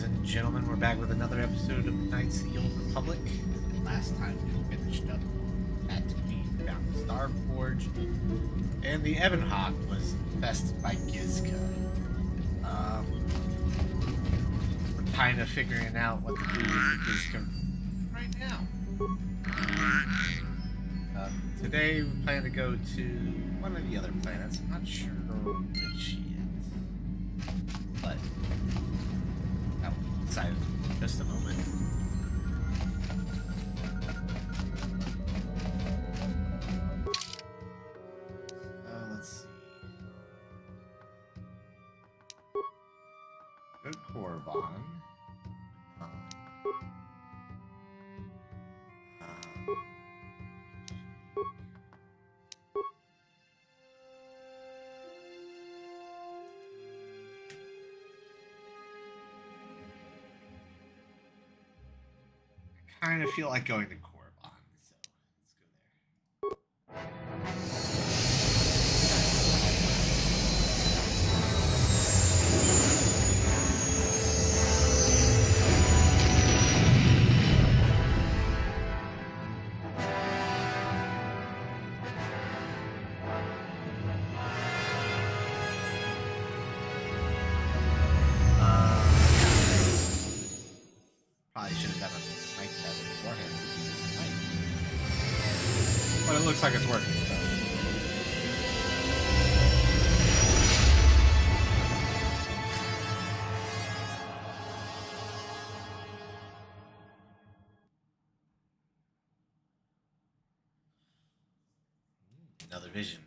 Ladies and gentlemen, we're back with another episode of Knights of the Old Republic. Last time we finished up Tatooine, found the Star Forge, and the Ebonhawk was infested by Gizka. We're kind of figuring out what to do with Gizka right now. Today we plan to go to one of the other planets. I'm not sure which yet, but that will be decided in just a moment. Let's see. Go to Korriban. I kind of feel like going to Korriban, so let's go there. Probably should have done a mic test beforehand. But it looks like it's working, so. Another vision.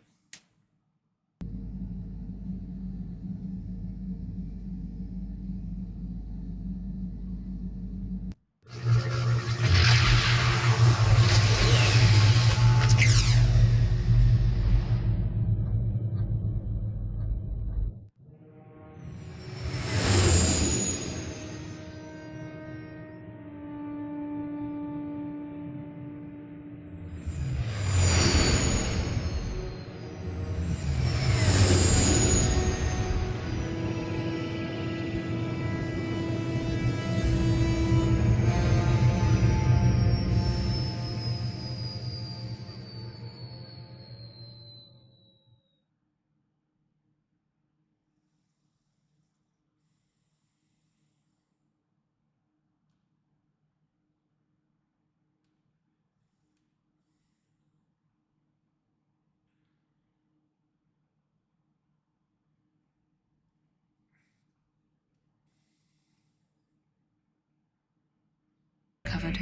Covered.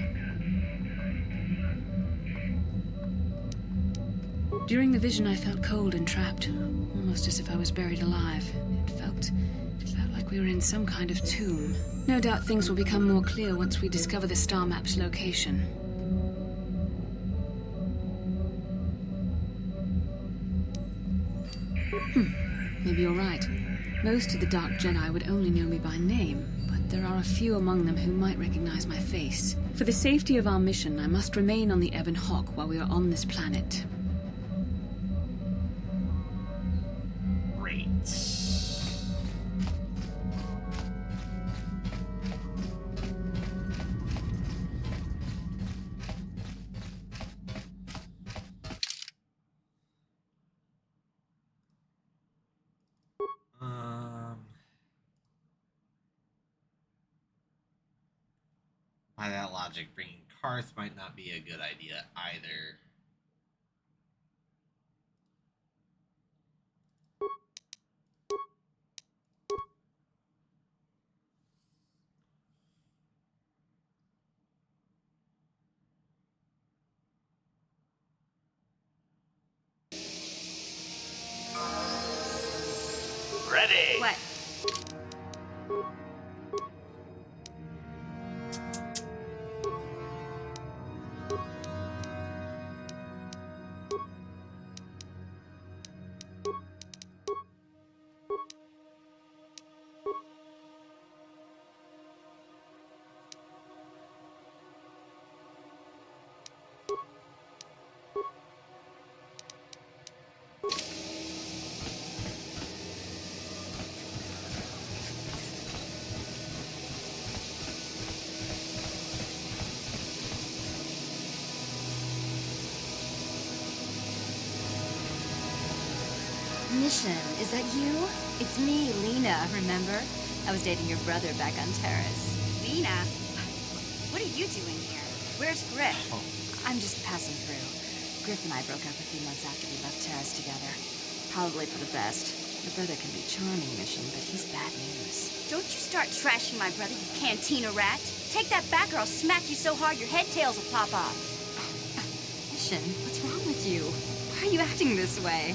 During the vision, I felt cold and trapped, almost as if I was buried alive. It felt like we were in some kind of tomb. No doubt things will become more clear once we discover the star map's location. Maybe you're right. Most of the Dark Jedi would only know me by name, but there are a few among them who might recognize my face. For the safety of our mission, I must remain on the Ebonhawk while we are on this planet. Great. By that logic, bringing Karth might not be a good idea either. Ready. What? Mission, is that you? It's me, Lena, remember? I was dating your brother back on Terrace. Lena? What are you doing here? Where's Griff? Oh, I'm just passing through. Griff and I broke up a few months after we left Terrace together. Probably for the best. Your brother can be charming, Mission, but he's bad news. Don't you start trashing my brother, you cantina rat. Take that back or I'll smack you so hard your head tails will pop off. Mission, what's wrong with you? Why are you acting this way?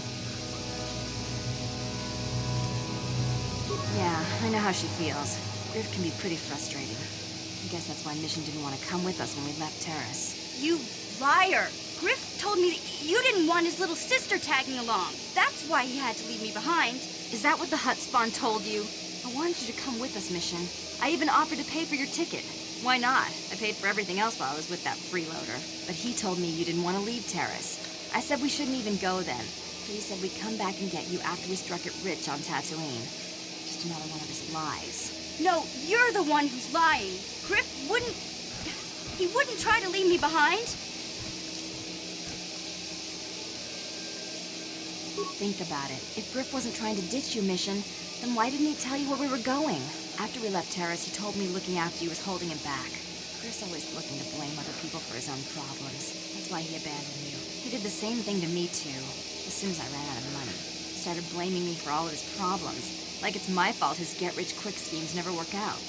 Yeah, I know how she feels. Griff can be pretty frustrating. I guess that's why Mission didn't want to come with us when we left Terrace. You liar! Griff told me that you didn't want his little sister tagging along. That's why he had to leave me behind. Is that what the hut spawn told you? I wanted you to come with us, Mission. I even offered to pay for your ticket. Why not? I paid for everything else while I was with that freeloader. But he told me you didn't want to leave Terrace. I said we shouldn't even go then. But he said we'd come back and get you after we struck it rich on Tatooine. Just another one of his lies. No, you're the one who's lying. Griff wouldn't... He wouldn't try to leave me behind. Think about it. If Griff wasn't trying to ditch you, Mission, then why didn't he tell you where we were going? After we left Terrace, he told me looking after you was holding him back. Griff's always looking to blame other people for his own problems. That's why he abandoned you. He did the same thing to me, too. As soon as I ran out of money, he started blaming me for all of his problems. Like it's my fault his get-rich-quick schemes never work out.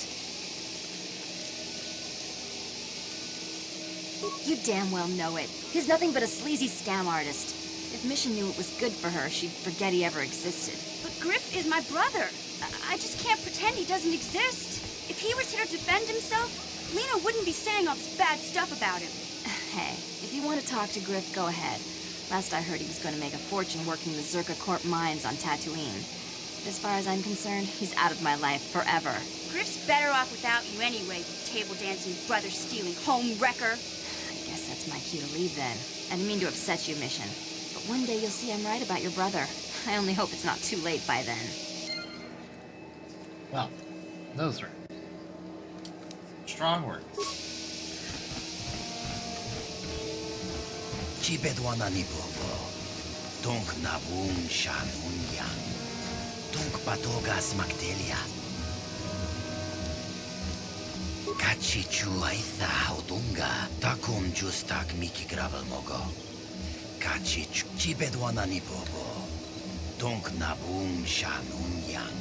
You damn well know it. He's nothing but a sleazy scam artist. If Mission knew it was good for her, she'd forget he ever existed. But Griff is my brother. I just can't pretend he doesn't exist. If he was here to defend himself, Lena wouldn't be saying all this bad stuff about him. Hey, if you want to talk to Griff, go ahead. Last I heard, he was going to make a fortune working the Zerka Corp mines on Tatooine. But as far as I'm concerned, he's out of my life forever. Griff's better off without you anyway, you table-dancing, brother-stealing home wrecker. I guess that's my cue to leave then. I didn't mean to upset you, Mission. But one day you'll see I'm right about your brother. I only hope it's not too late by then. well, those are strong words. Chibedwana ni bobo. Donk nabum shan unyang. Donk patogas magdelia. Kachi chuaitha haudunga. Takum justak miki gravel mogo. Kachi chibedwana ni bobo. Donk nabum shan unyang.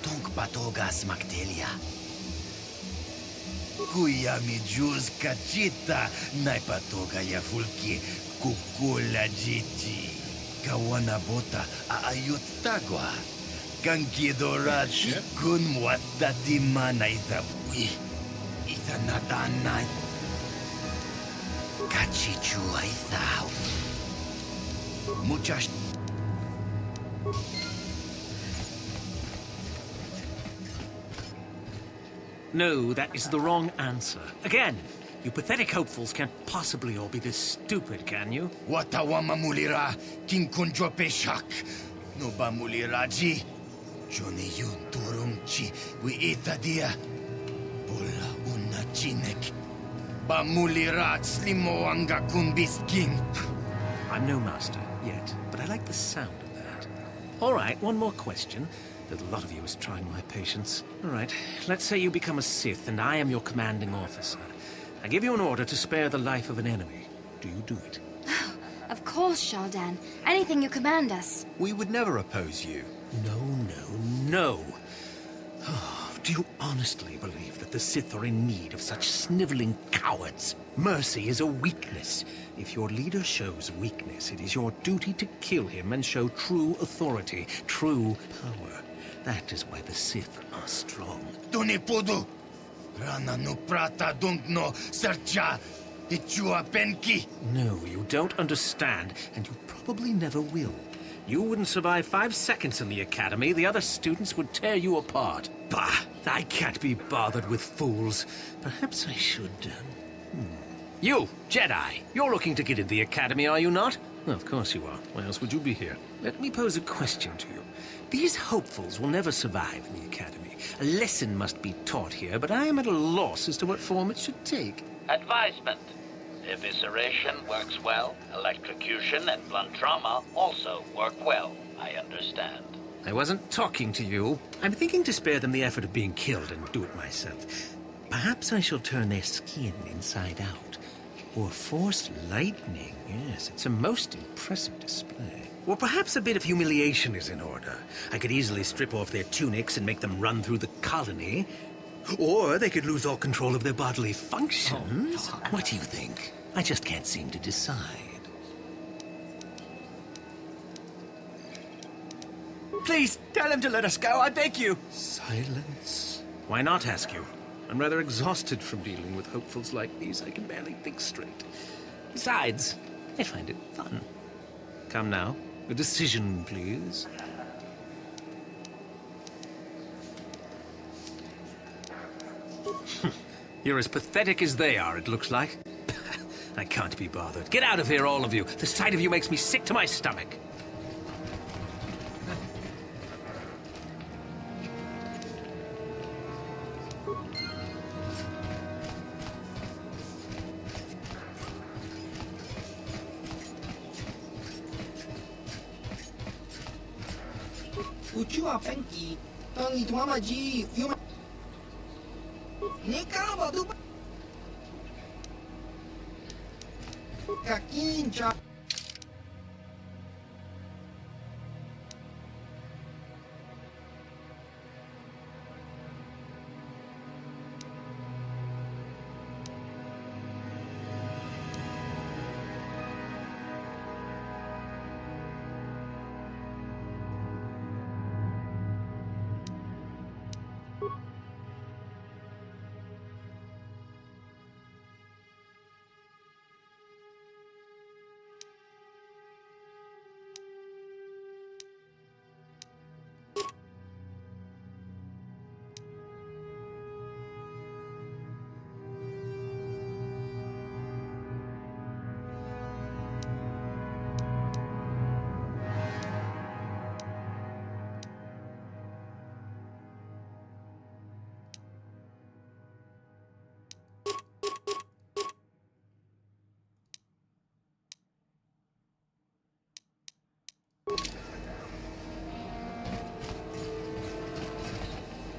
Donk patogas magdelia. Kuya mi juz kachita naipatoga ya fulki kukula jiti kawana bota aayut tagwa kankidorat kun muatati mana itabui itanatana kachichu aitao muchas. No, that is the wrong answer. Again, you pathetic hopefuls can't possibly all be this stupid, can you? Watawama mulira kinkunjo peshak no ba muliraji Johnny yun turungchi wi itadia bola una chinek ba mulirat slimo anga kunbisking. I'm no master yet, but I like the sound of that. All right, one more question. A lot of you is trying my patience. All right, let's say you become a Sith and I am your commanding officer. I give you an order to spare the life of an enemy. Do you do it? Of course, Shaldan. Anything you command us. We would never oppose you. No, no, no. Do you honestly believe that the Sith are in need of such sniveling cowards? Mercy is a weakness. If your leader shows weakness, it is your duty to kill him and show true authority, true power. That is why the Sith are strong. Tunipudu Rana no prata don't no sercha ichua penki. No, you don't understand, and you probably never will. You wouldn't survive 5 seconds in the academy. The other students would tear you apart. Bah! I can't be bothered with fools. Perhaps I should... You, Jedi! You're looking to get in the academy, are you not? Well, of course you are. Why else would you be here? Let me pose a question to you. These hopefuls will never survive in the academy. A lesson must be taught here, but I am at a loss as to what form it should take. Advisement. Evisceration works well. Electrocution and blunt trauma also work well, I understand. I wasn't talking to you. I'm thinking to spare them the effort of being killed and do it myself. Perhaps I shall turn their skin inside out. Or force lightning. Yes, it's a most impressive display. Or perhaps a bit of humiliation is in order. I could easily strip off their tunics and make them run through the colony. Or they could lose all control of their bodily functions. Oh, what do you think? I just can't seem to decide. Please, tell him to let us go, I beg you. Silence. Why not, ask you? I'm rather exhausted from dealing with hopefuls like these. I can barely think straight. Besides, I find it fun. Come now, a decision, please. You're as pathetic as they are, it looks like. I can't be bothered. Get out of here, all of you. The sight of you makes me sick to my stomach. Ucciua Penki, Tangi Tuamaji, Yuma. Nikava Duba. Kakincha.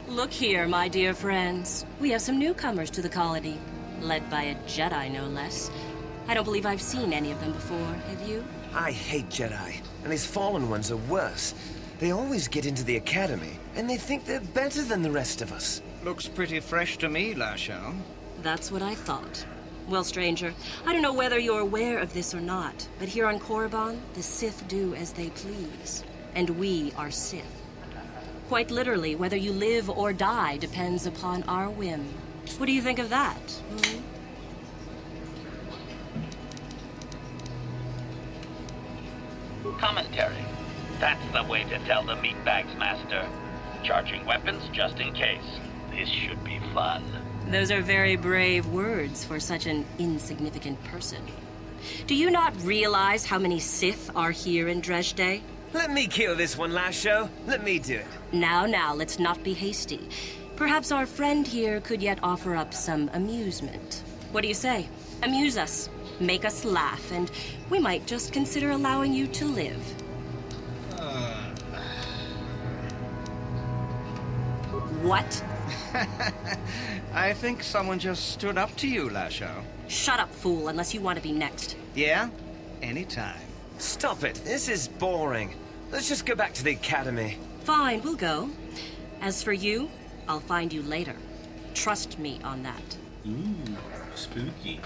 Look here, my dear friends. We have some newcomers to the colony, led by a Jedi, no less. I don't believe I've seen any of them before, have you? I hate Jedi, and these fallen ones are worse. They always get into the academy, and they think they're better than the rest of us. Looks pretty fresh to me, Lasho. That's what I thought. Well, stranger, I don't know whether you're aware of this or not, but here on Korriban, the Sith do as they please. And we are Sith. Quite literally, whether you live or die depends upon our whim. What do you think of that? Commentary. That's the way to tell the meatbags, Master. Charging weapons just in case. This should be fun. Those are very brave words for such an insignificant person. Do you not realize how many Sith are here in Dresde? Let me kill this one, Lasho. Let me do it. Now, let's not be hasty. Perhaps our friend here could yet offer up some amusement. What do you say? Amuse us, make us laugh, and we might just consider allowing you to live. What? I think someone just stood up to you, Lasho. Shut up, fool, unless you want to be next. Yeah? Anytime. Stop it. This is boring. Let's just go back to the academy. Fine, we'll go. As for you, I'll find you later. Trust me on that. Ooh, spooky.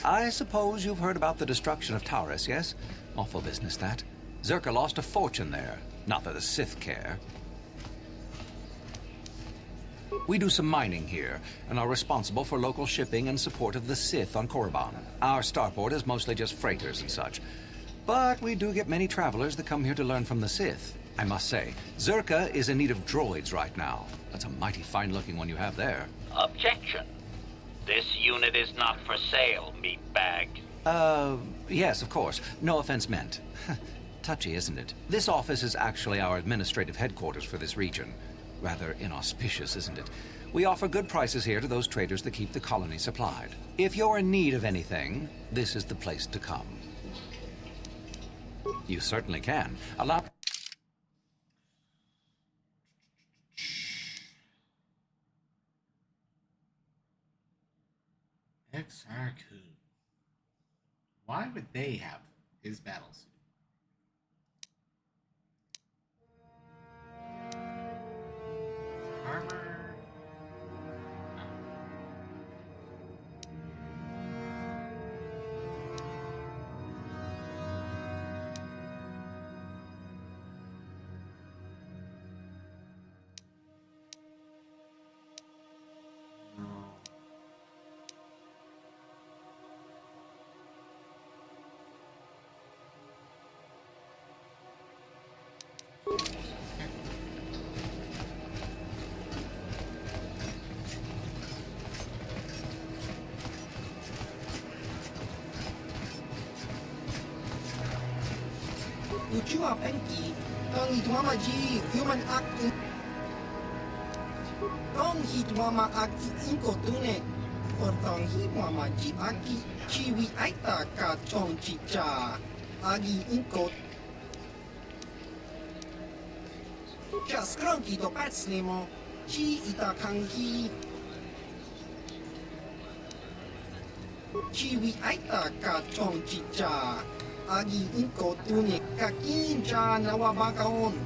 I suppose you've heard about the destruction of Taurus, yes? Awful business, that. Zerka lost a fortune there. Not that the Sith care. We do some mining here, and are responsible for local shipping and support of the Sith on Korriban. Our starport is mostly just freighters and such. But we do get many travelers that come here to learn from the Sith. I must say, Zerka is in need of droids right now. That's a mighty fine-looking one you have there. Objection. This unit is not for sale, meatbag. Yes, of course. No offense meant. Touchy, isn't it? This office is actually our administrative headquarters for this region. Rather inauspicious, isn't it? We offer good prices here to those traders that keep the colony supplied. If you're in need of anything, this is the place to come. You certainly can. Allow... Exarku. Why would they have his battle suit? Armor. Ucua penki, tong hitwamaji human act. Tong hitwama aki inko tune, or tong hitwamaji aki chiwi aita ka chong chicha, agi inko. Just cronky to patslimo, chi ita kangi. Chiwi aita ka chong chicha. Agi inko tune kakinja nawabakaon.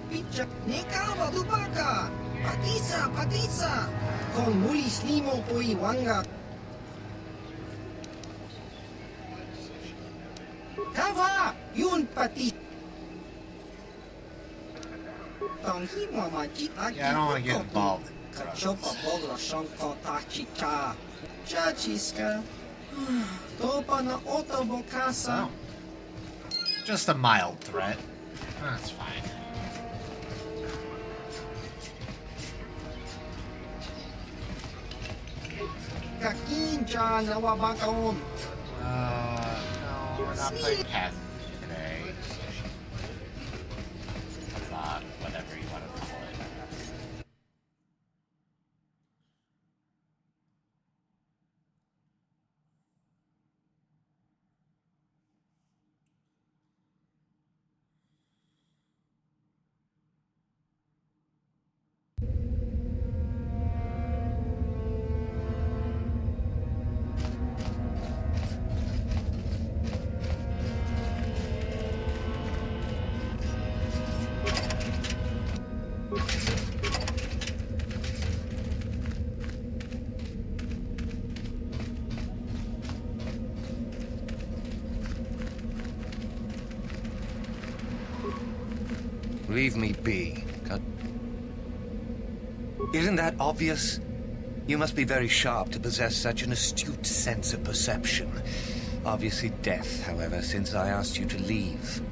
Picha nekawa dubaka. Patisa, patisa. Kung mulis limo po iwanga. Kava, yun pati. Tanghi mamaji agi. Yeah, I don't want to get involved. Kachopa bogla shonko tachicha. Chachiska. Topa na otobokasa. Just a mild threat. That's fine. Kakinja nawabakaon. No, we're not playing Path today. Whatever you want to call it. Leave me be. Isn't that obvious? You must be very sharp to possess such an astute sense of perception. Obviously death, however, since I asked you to leave.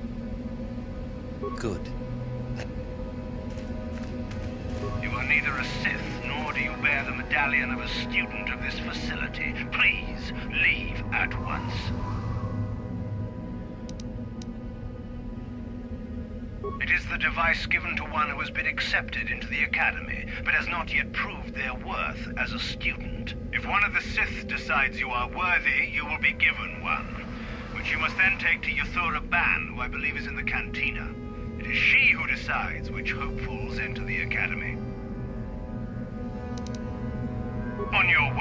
Good. You are neither a Sith, nor do you bear the medallion of a student of this facility. Please, leave at once. It is the device given to one who has been accepted into the Academy, but has not yet proved their worth as a student. If one of the Sith decides you are worthy, you will be given one, which you must then take to Korriban, who I believe is in the cantina. It is she who decides which hopefuls enter the Academy. On your way.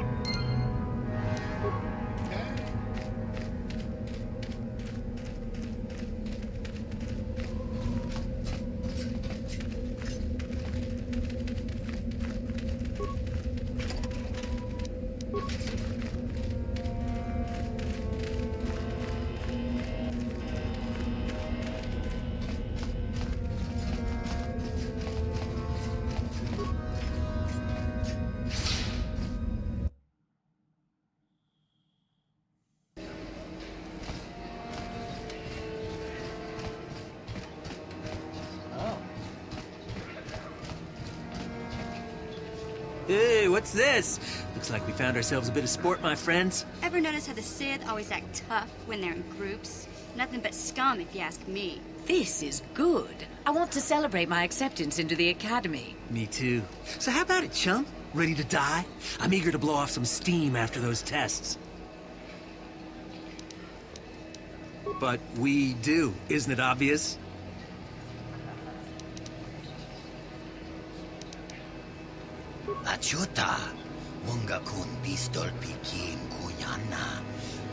what's this? Looks like we found ourselves a bit of sport, my friends. Ever notice how the Sith always act tough when they're in groups? Nothing but scum, if you ask me. This is good. I want to celebrate my acceptance into the Academy. Me too. So how about it, chump? Ready to die? I'm eager to blow off some steam after those tests. But we do, isn't it obvious? Achuta, munga kun pistol pikin kuyana,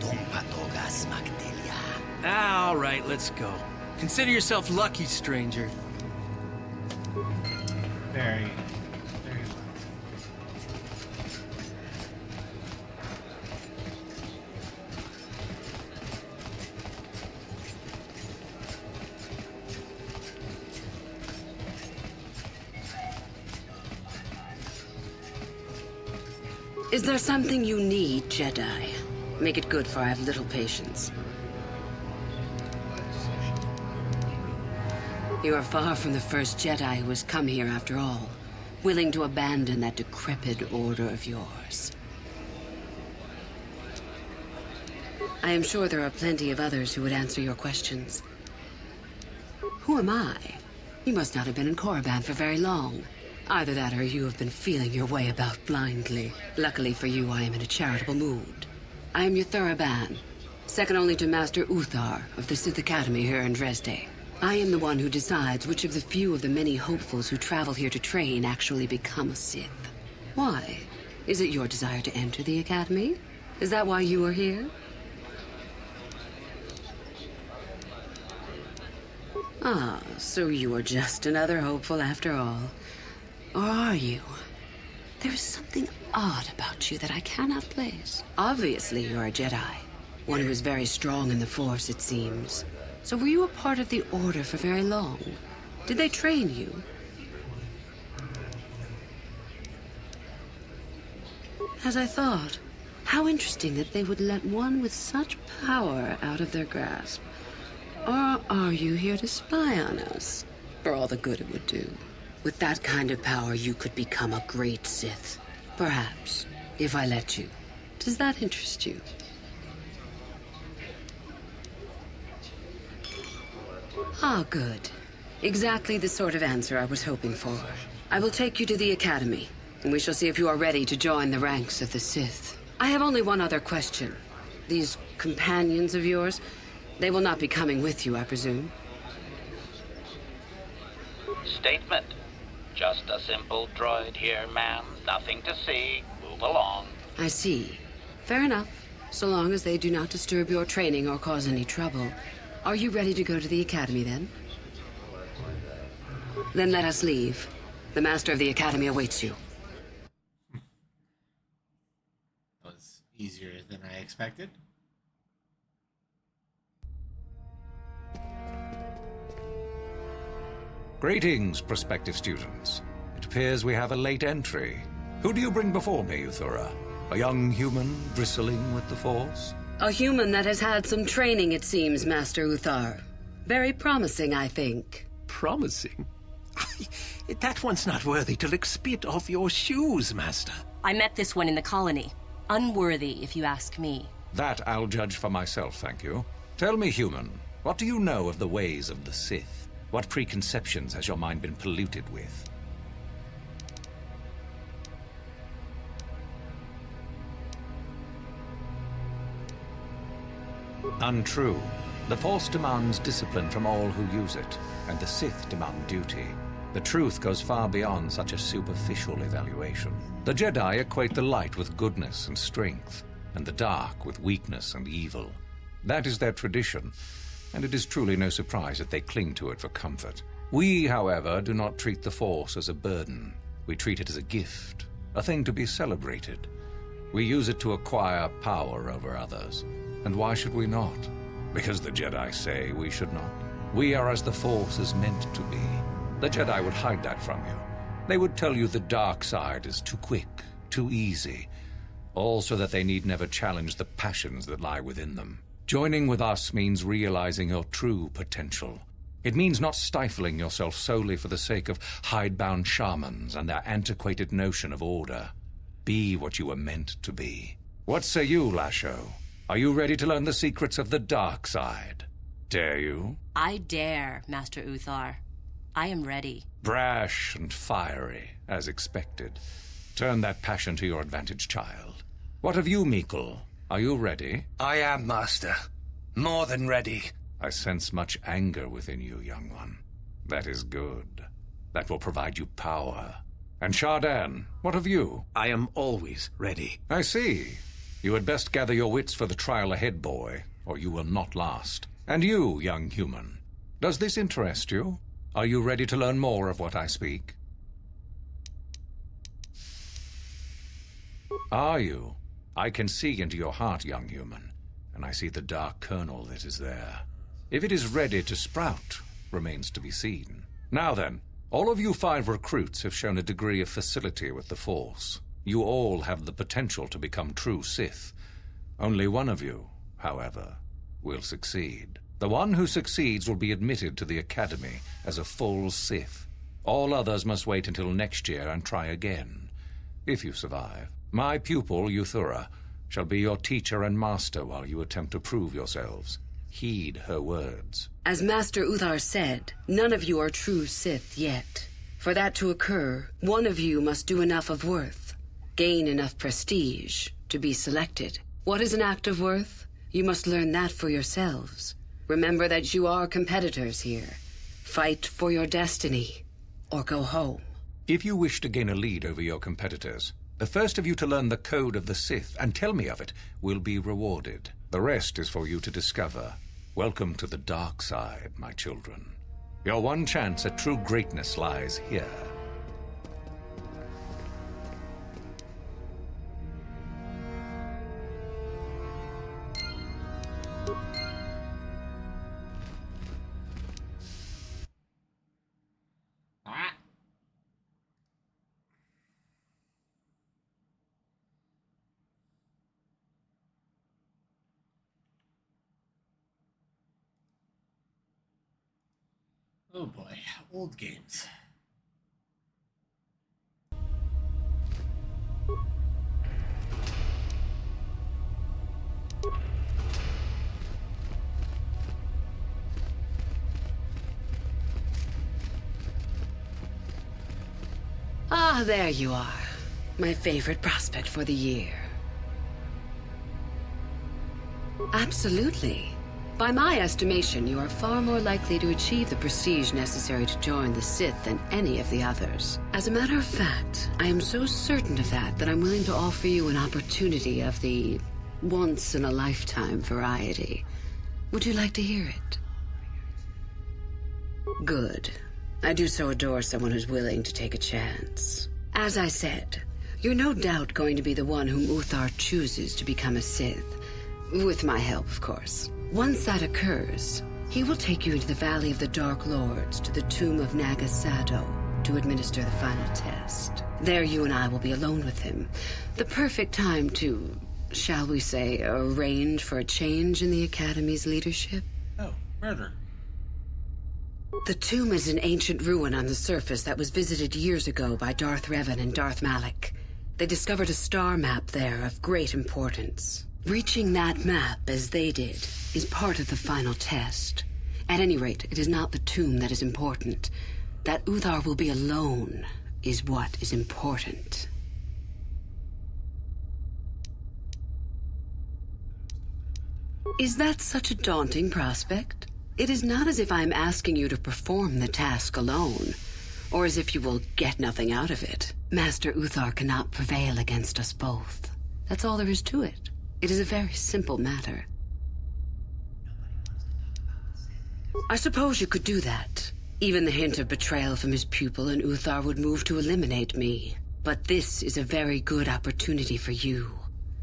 tong patogas magdelia. All right, let's go. Consider yourself lucky, stranger. Very, very lucky. Is there something you need, Jedi? Make it good, for I have little patience. You are far from the first Jedi who has come here after all, willing to abandon that decrepit order of yours. I am sure there are plenty of others who would answer your questions. Who am I? You must not have been in Korriban for very long. Either that or you have been feeling your way about blindly. Luckily for you, I am in a charitable mood. I am your Korriban, second only to Master Uthar of the Sith Academy here in Dresde. I am the one who decides which of the few of the many hopefuls who travel here to train actually become a Sith. Why? Is it your desire to enter the Academy? Is that why you are here? Ah, so you are just another hopeful after all. Or are you? There is something odd about you that I cannot place. Obviously, you're a Jedi. One who is very strong in the Force, it seems. So were you a part of the Order for very long? Did they train you? As I thought, how interesting that they would let one with such power out of their grasp. Or are you here to spy on us? For all the good it would do. With that kind of power, you could become a great Sith. Perhaps, if I let you. Does that interest you? Ah, good. Exactly the sort of answer I was hoping for. I will take you to the Academy, and we shall see if you are ready to join the ranks of the Sith. I have only one other question. These companions of yours, they will not be coming with you, I presume? Statement. Just a simple droid here, ma'am. Nothing to see. Move along. I see. Fair enough, so long as they do not disturb your training or cause any trouble. Are you ready to go to the Academy, then? Then let us leave. The Master of the Academy awaits you. That was easier than I expected. Greetings, prospective students. It appears we have a late entry. Who do you bring before me, Uthura? A young human bristling with the Force? A human that has had some training, it seems, Master Uthar. Very promising, I think. Promising? That one's not worthy to lick spit off your shoes, Master. I met this one in the colony. Unworthy, if you ask me. That I'll judge for myself, thank you. Tell me, human, what do you know of the ways of the Sith? What preconceptions has your mind been polluted with? Untrue. The Force demands discipline from all who use it, and the Sith demand duty. The truth goes far beyond such a superficial evaluation. The Jedi equate the light with goodness and strength, and the dark with weakness and evil. That is their tradition, and it is truly no surprise that they cling to it for comfort. We, however, do not treat the Force as a burden. We treat it as a gift, a thing to be celebrated. We use it to acquire power over others. And why should we not? Because the Jedi say we should not. We are as the Force is meant to be. The Jedi would hide that from you. They would tell you the dark side is too quick, too easy, all so that they need never challenge the passions that lie within them. Joining with us means realizing your true potential. It means not stifling yourself solely for the sake of hidebound shamans and their antiquated notion of order. Be what you were meant to be. What say you, Lasho? Are you ready to learn the secrets of the dark side? Dare you? I dare, Master Uthar. I am ready. Brash and fiery, as expected. Turn that passion to your advantage, child. What of you, Mikkel? Are you ready? I am, Master. More than ready. I sense much anger within you, young one. That is good. That will provide you power. And Shardan, what of you? I am always ready. I see. You had best gather your wits for the trial ahead, boy, or you will not last. And you, young human, does this interest you? Are you ready to learn more of what I speak? Are you? I can see into your heart, young human, and I see the dark kernel that is there. If it is ready to sprout, remains to be seen. Now then, all of you 5 recruits have shown a degree of facility with the Force. You all have the potential to become true Sith. Only one of you, however, will succeed. The one who succeeds will be admitted to the Academy as a full Sith. All others must wait until next year and try again, if you survive. My pupil, Euthura, shall be your teacher and master while you attempt to prove yourselves. Heed her words. As Master Uthar said, none of you are true Sith yet. For that to occur, one of you must do enough of worth, gain enough prestige, to be selected. What is an act of worth? You must learn that for yourselves. Remember that you are competitors here. Fight for your destiny, or go home. If you wish to gain a lead over your competitors, the first of you to learn the code of the Sith and tell me of it will be rewarded. The rest is for you to discover. Welcome to the dark side, my children. Your one chance at true greatness lies here. Oh boy, old games. Ah, there you are. My favorite prospect for the year. Absolutely. By my estimation, you are far more likely to achieve the prestige necessary to join the Sith than any of the others. As a matter of fact, I am so certain of that I'm willing to offer you an opportunity of the once-in-a-lifetime variety. Would you like to hear it? Good. I do so adore someone who's willing to take a chance. As I said, you're no doubt going to be the one whom Uthar chooses to become a Sith. With my help, of course. Once that occurs, he will take you into the Valley of the Dark Lords to the tomb of Nagasado to administer the final test. There you and I will be alone with him. The perfect time to, shall we say, arrange for a change in the Academy's leadership. Oh, murder. The tomb is an ancient ruin on the surface that was visited years ago by Darth Revan and Darth Malak. They discovered a star map there of great importance. Reaching that map, as they did, is part of the final test. At any rate, it is not the tomb that is important. That Uthar will be alone is what is important. Is that such a daunting prospect? It is not as if I am asking you to perform the task alone, or as if you will get nothing out of it. Master Uthar cannot prevail against us both. That's all there is to it. It is a very simple matter. I suppose you could do that. Even the hint of betrayal from his pupil and Uthar would move to eliminate me. But this is a very good opportunity for you.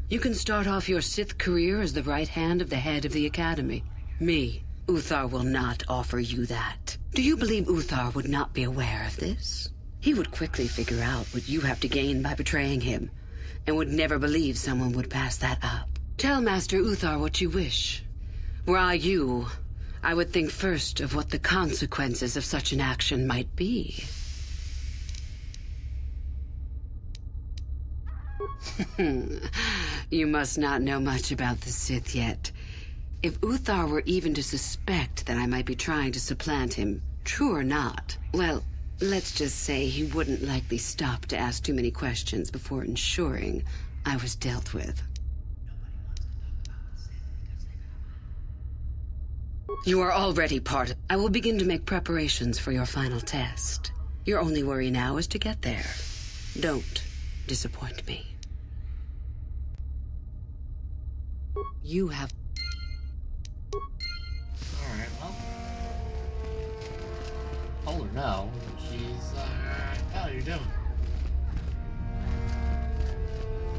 You can start off your Sith career as the right hand of the head of the Academy. Me, Uthar will not offer you that. Do you believe Uthar would not be aware of this? He would quickly figure out what you have to gain by betraying him, and would never believe someone would pass that up. Tell Master Uthar what you wish. Were I you, I would think first of what the consequences of such an action might be. You must not know much about the Sith yet. If Uthar were even to suspect that I might be trying to supplant him, true or not, well, let's just say he wouldn't likely stop to ask too many questions before ensuring I was dealt with. You are already part of... I will begin to make preparations for your final test. Your only worry now is to get there. Don't disappoint me. You have... Alright, well. Told her no. She's, how you doing?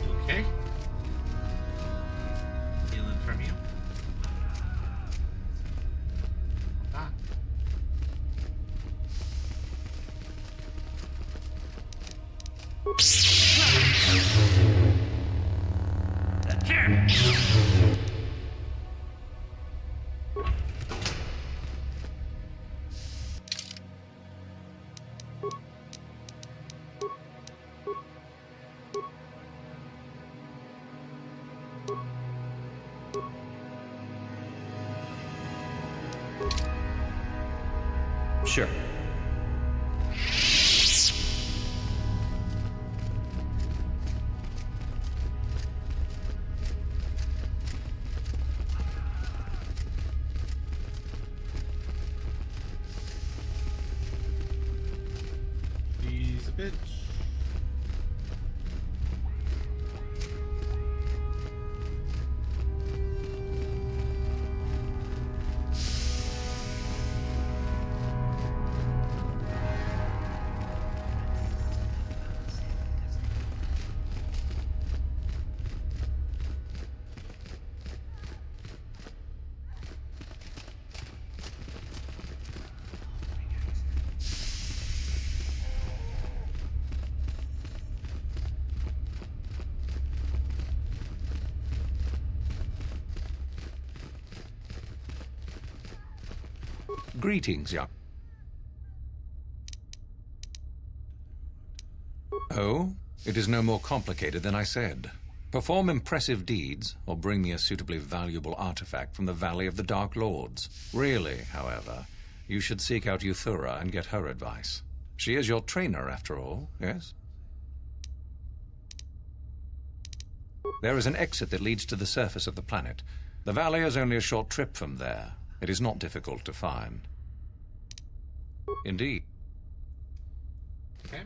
You okay? Healing from you? Ah. Sure. He's a bitch. Greetings, young... Oh, it is no more complicated than I said. Perform impressive deeds, or bring me a suitably valuable artifact from the Valley of the Dark Lords. Really, however, you should seek out Euthura and get her advice. She is your trainer, after all, yes? There is an exit that leads to the surface of the planet. The valley is only a short trip from there. It is not difficult to find. Indeed. Okay.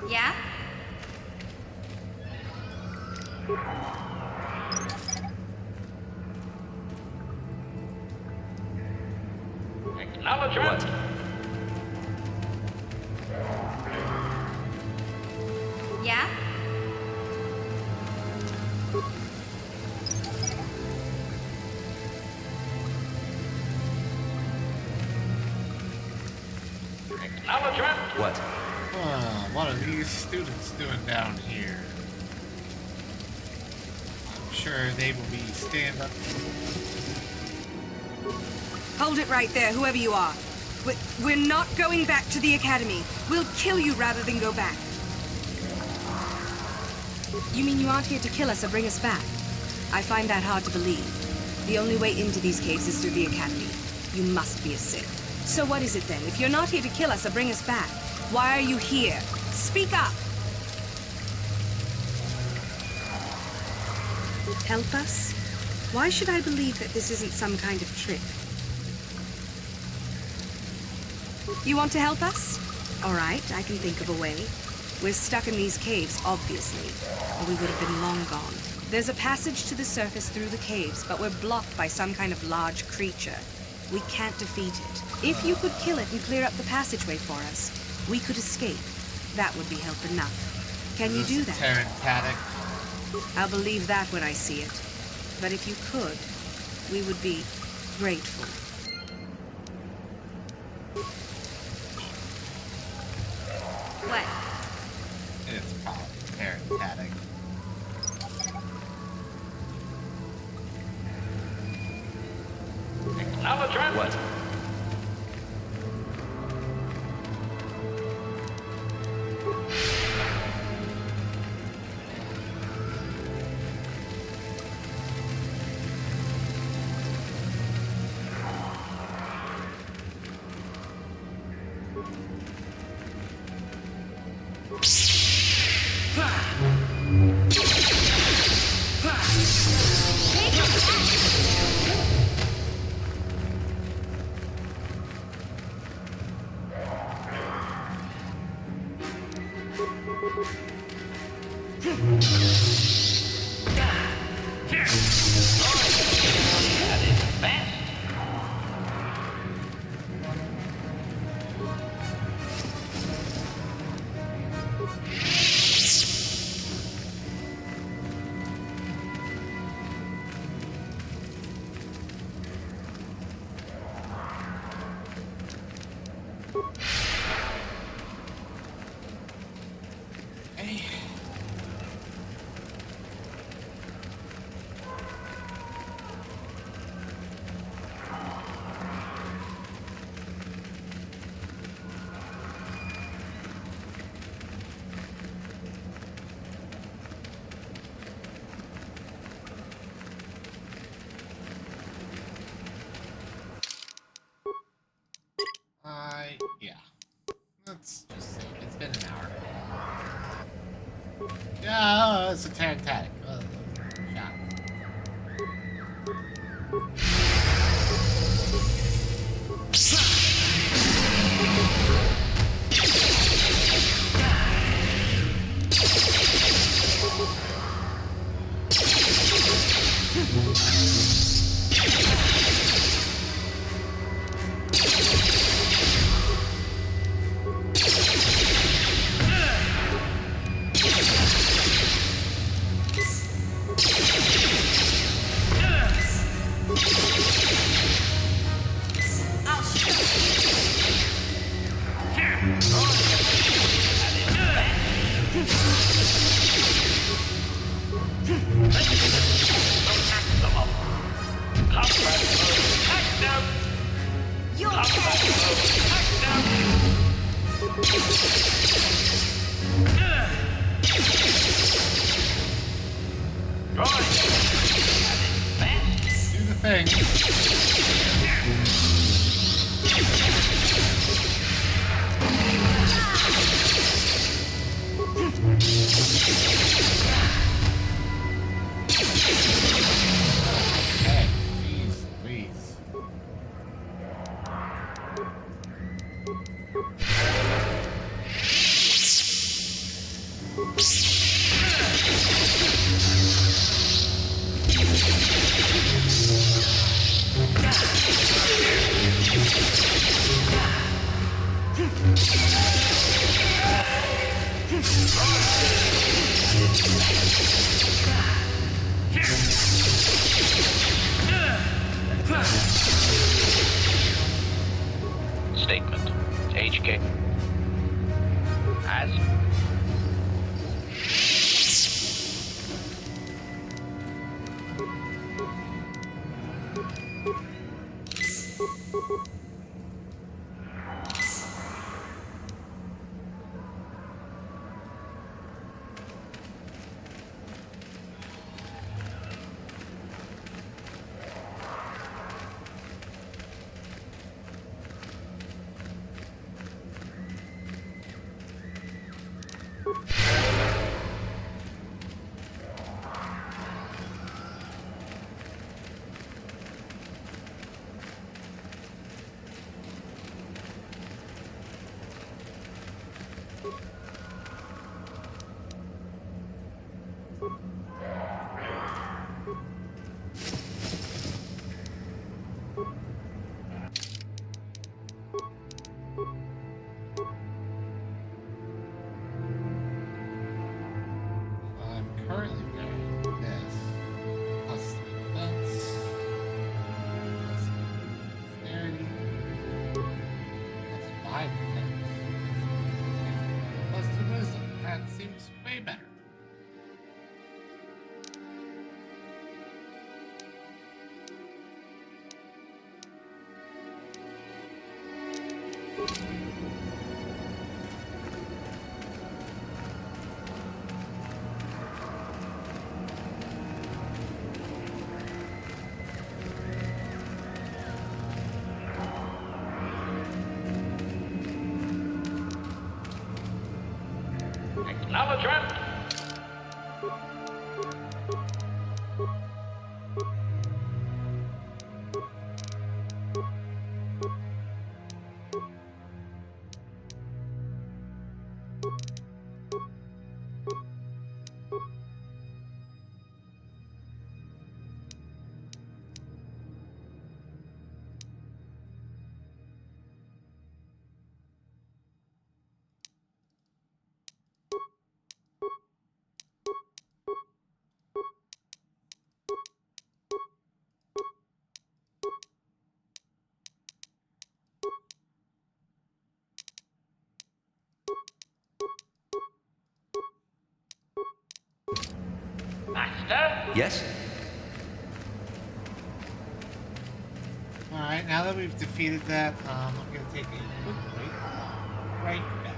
Yeah? Acknowledgement. Yeah? Acknowledgement. What? What are these students doing down here? I'm sure they will be stand up. Hold it right there, whoever you are. We're not going back to the academy. We'll kill you rather than go back. You mean you aren't here to kill us or bring us back? I find that hard to believe. The only way into these caves is through the academy. You must be a Sith. So what is it then? If you're not here to kill us or bring us back, why are you here? Speak up! Help us? Why should I believe that this isn't some kind of trick? You want to help us? All right, I can think of a way. We're stuck in these caves, obviously, or we would have been long gone. There's a passage to the surface through the caves, but we're blocked by some kind of large creature. We can't defeat it. If you could kill it and clear up the passageway for us, we could escape. That would be help enough. Can you do that? Tarantatic. I'll believe that when I see it. But if you could, we would be grateful. What? It's probably tarantatic. Acknowledgement. What? Yeah. Let's just say it's been an hour. Yeah, it's a tarantatic. Shot. Do the thing. Okay, jeez Louise. Statement. HK. As I'm currently wearing this. Plus 3 defense. Plus 8 dexterity. Plus 5 defense. And plus 2 wisdom. That seems way better. acknowledgement. Master? Yes? Alright, now that we've defeated that, I'm gonna take a quick break. Right back.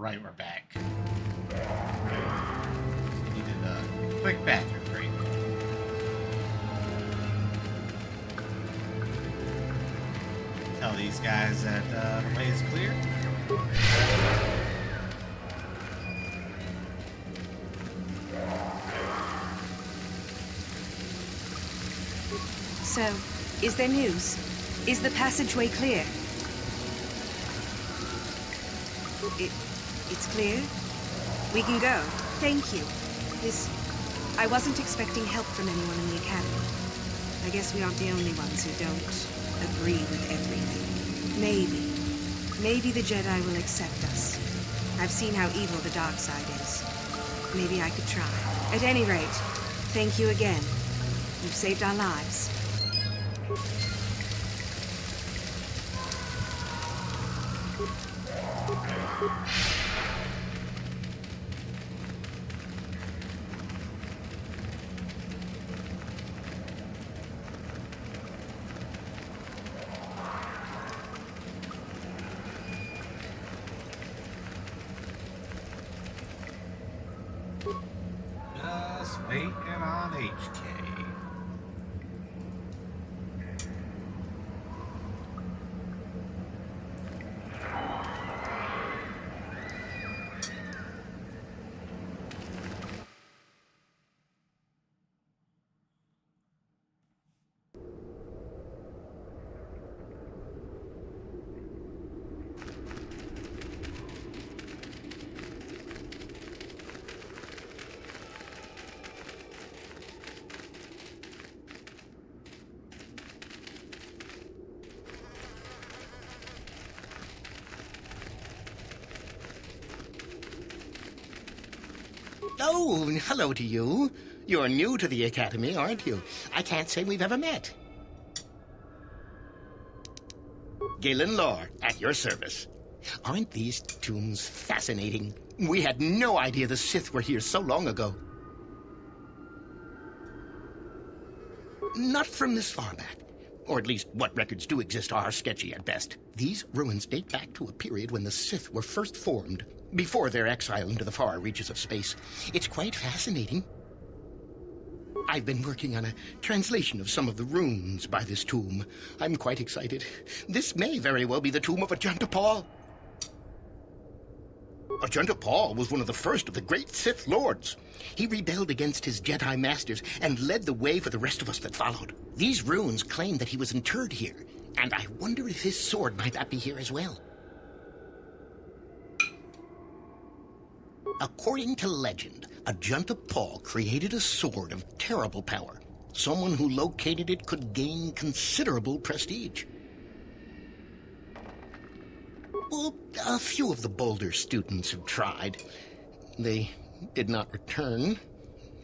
Alright, we're back. Needed a quick bathroom break. Tell these guys that the way is clear. So, is there news? Is the passageway clear? It's clear? We can go. Thank you. I wasn't expecting help from anyone in the Academy. I guess we aren't the only ones who don't agree with everything. Maybe the Jedi will accept us. I've seen how evil the dark side is. Maybe I could try. At any rate, thank you again. You've saved our lives. Just waiting on HK. Oh, hello to you. You're new to the Academy, aren't you? I can't say we've ever met. Galen Lore, at your service. Aren't these tombs fascinating? We had no idea the Sith were here so long ago. Not from this far back. Or at least what records do exist are sketchy at best. These ruins date back to a period when the Sith were first formed, before their exile into the far reaches of space. It's quite fascinating. I've been working on a translation of some of the runes by this tomb. I'm quite excited. This may very well be the tomb of Ajunta Paul. Ajunta Paul was one of the first of the great Sith Lords. He rebelled against his Jedi Masters and led the way for the rest of us that followed. These runes claim that he was interred here, and I wonder if his sword might not be here as well. According to legend, Ajunta Paul created a sword of terrible power. Someone who located it could gain considerable prestige. Well, a few of the Boulder students have tried. They did not return.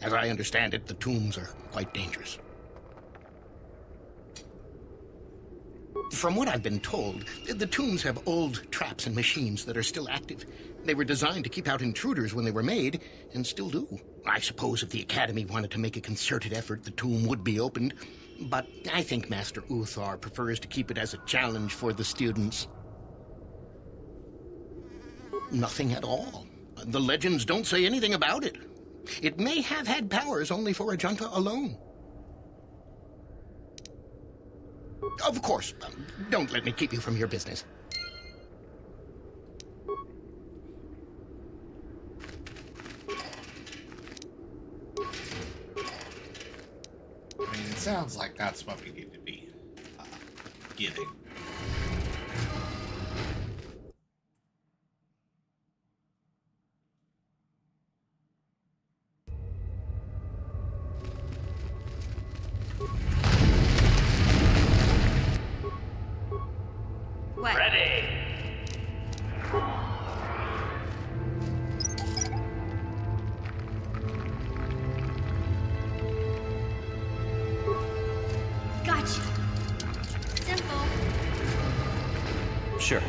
As I understand it, the tombs are quite dangerous. From what I've been told, the tombs have old traps and machines that are still active. They were designed to keep out intruders when they were made, and still do. I suppose if the Academy wanted to make a concerted effort, the tomb would be opened. But I think Master Uthar prefers to keep it as a challenge for the students. Nothing at all. The legends don't say anything about it. It may have had powers only for Ajunta alone. Of course, don't let me keep you from your business. I mean, it sounds like that's what we need to be giving. What? Ready. Gotcha. Simple. Sure.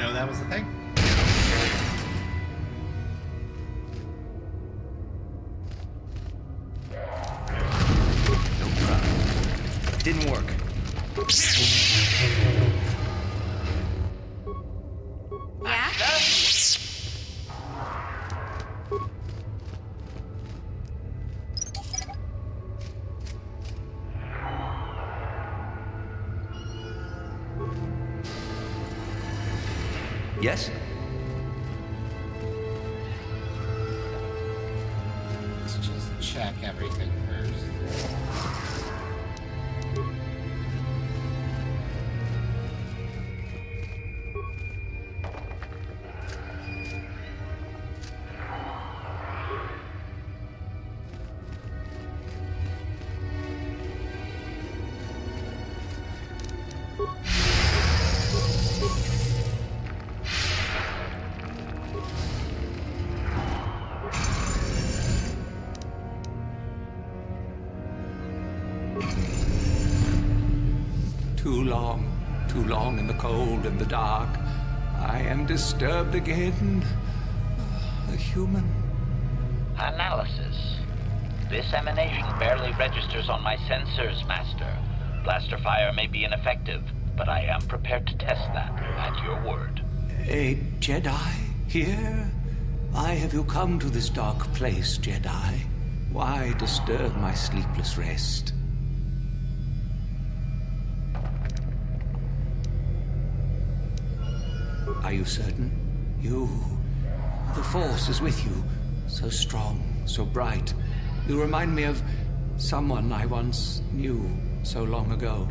know that was a thing. Didn't work. Yeah? Yes? Let's just check everything first. Too long in the cold and the dark. I am disturbed again. A human. Analysis. This emanation barely registers on my sensors, Master. Blaster fire may be ineffective, but I am prepared to test that, at your word. A Jedi here? Why have you come to this dark place, Jedi? Why disturb my sleepless rest? Are you certain? The Force is with you. So strong, so bright. You remind me of someone I once knew so long ago.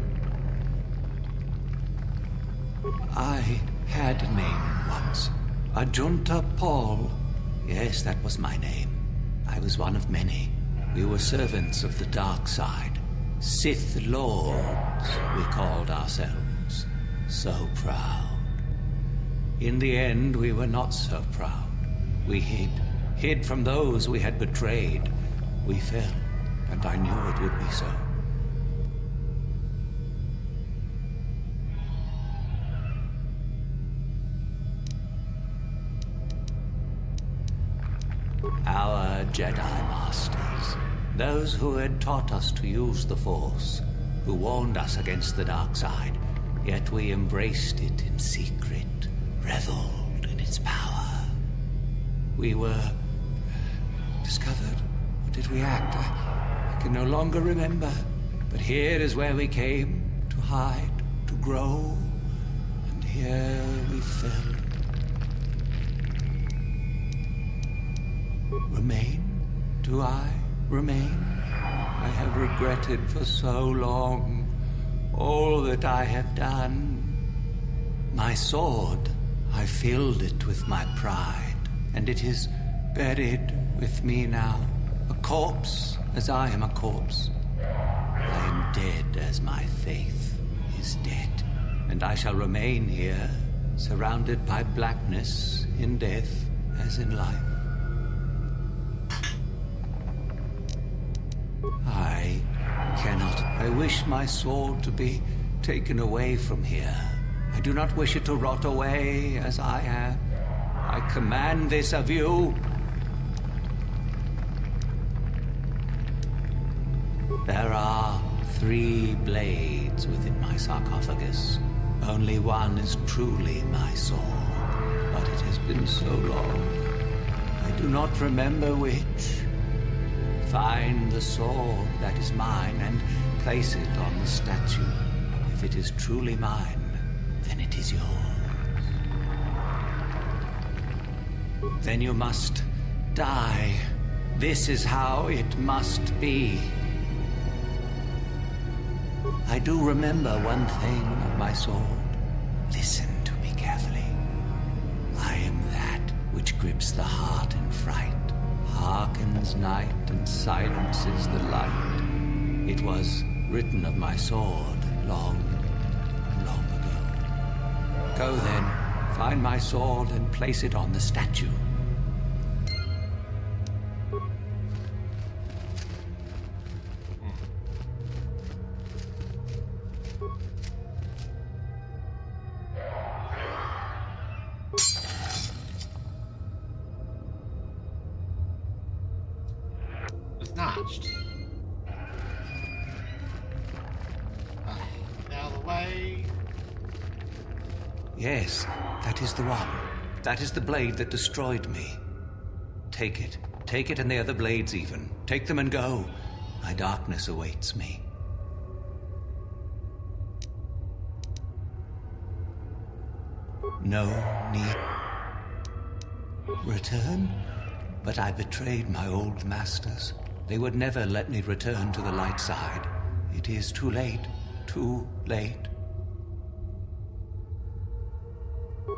I had a name once. Ajunta Paul. Yes, that was my name. I was one of many. We were servants of the dark side. Sith Lords, we called ourselves. So proud. In the end, we were not so proud. We hid from those we had betrayed. We fell, and I knew it would be so. Our Jedi Masters, those who had taught us to use the Force, who warned us against the dark side, yet we embraced it in secret. Reveled in its power. We were discovered. Or did we act? I can no longer remember. But here is where we came to hide, to grow. And here we fell. Remain? Do I remain? I have regretted for so long all that I have done. My sword, I filled it with my pride, and it is buried with me now, a corpse as I am a corpse. I am dead as my faith is dead, and I shall remain here, surrounded by blackness in death as in life. I cannot. I wish my sword to be taken away from here. I do not wish it to rot away as I am. I command this of you. There are 3 blades within my sarcophagus. Only one is truly my sword, but it has been so long. I do not remember which. Find the sword that is mine and place it on the statue. If it is truly mine, then it is yours. Then you must die. This is how it must be. I do remember one thing of my sword. Listen to me carefully. I am that which grips the heart in fright, hearkens night and silences the light. It was written of my sword long ago. Go then, find my sword and place it on the statue. watched. Get out of the way. Yes, that is the one. That is the blade that destroyed me. Take it. Take it and the other blades even. Take them and go. My darkness awaits me. No need. Return? But I betrayed my old masters. They would never let me return to the light side. It is too late. Too late.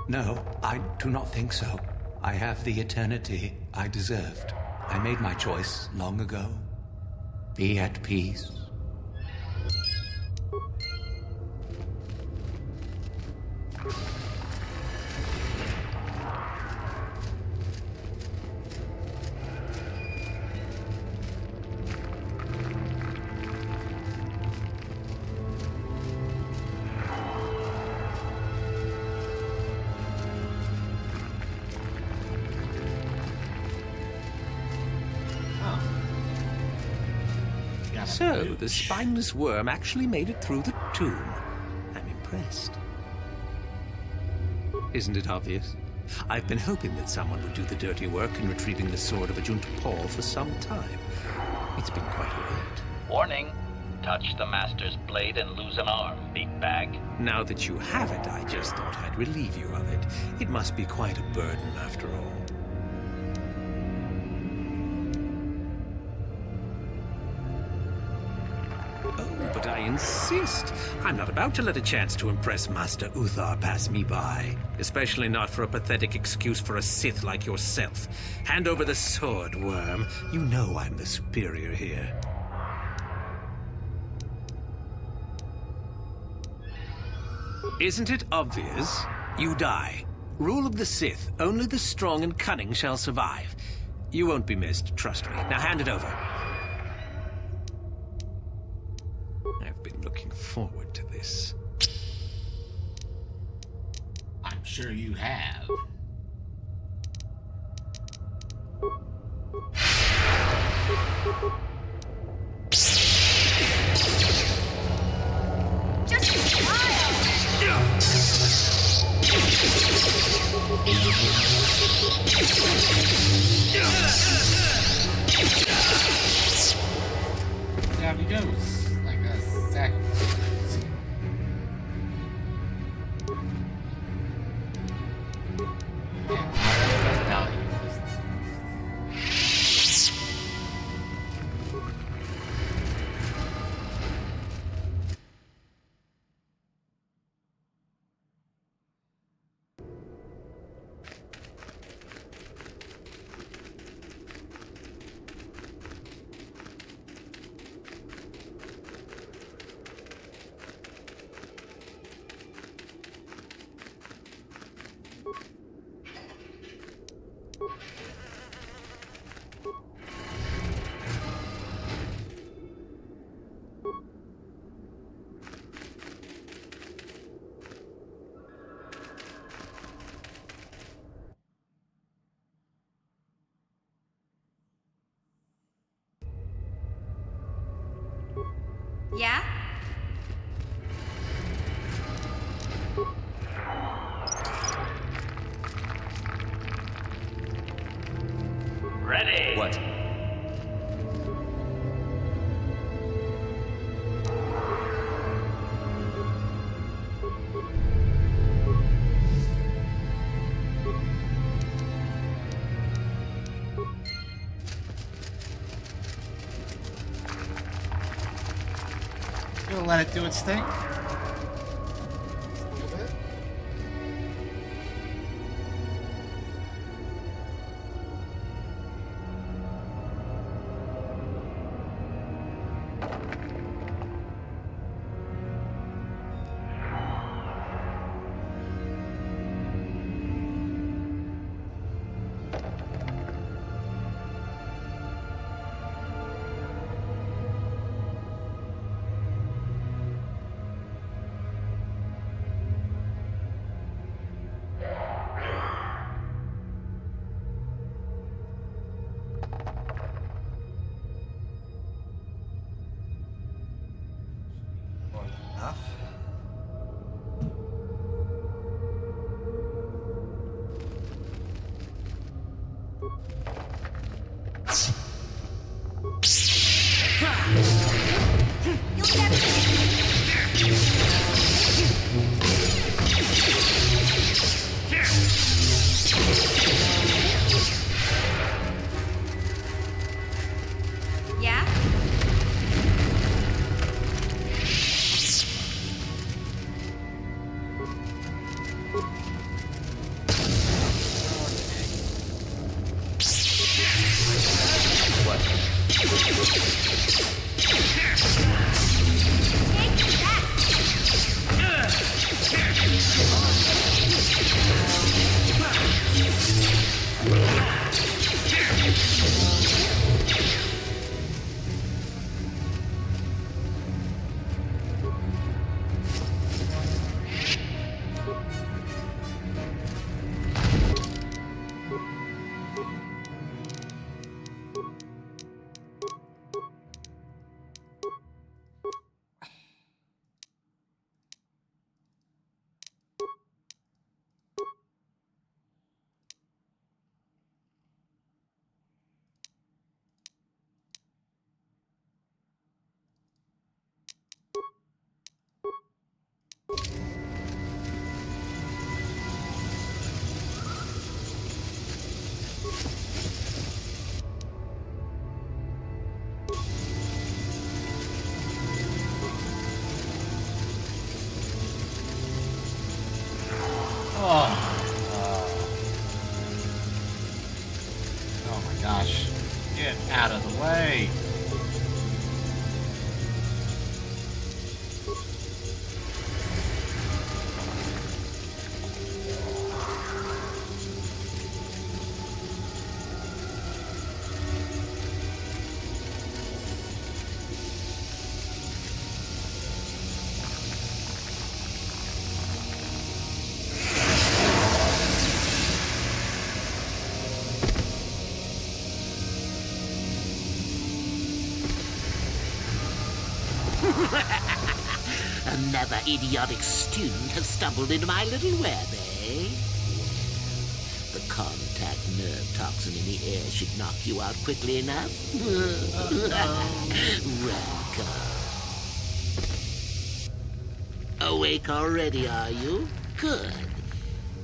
No, I do not think so. I have the eternity I deserved. I made my choice long ago. Be at peace. So, the spineless worm actually made it through the tomb. I'm impressed. Isn't it obvious? I've been hoping that someone would do the dirty work in retrieving the sword of Ajunta Paul for some time. It's been quite a wait. Warning. Touch the Master's blade and lose an arm, meatbag. Now that you have it, I just thought I'd relieve you of it. It must be quite a burden after all. But I insist. I'm not about to let a chance to impress Master Uthar pass me by. Especially not for a pathetic excuse for a Sith like yourself. Hand over the sword, worm. You know I'm the superior here. Isn't it obvious? You die. Rule of the Sith. Only the strong and cunning shall survive. You won't be missed, trust me. Now hand it over. I've been looking forward to this. I'm sure you have. Just smile! Down he goes, like a sack of potatoes. Yeah? Ready. What? You'll let it do its thing. Oh my gosh. Get out of the way. Another idiotic student has stumbled into my little web, eh? The contact nerve toxin in the air should knock you out quickly enough. Welcome. Awake already, are you? Good.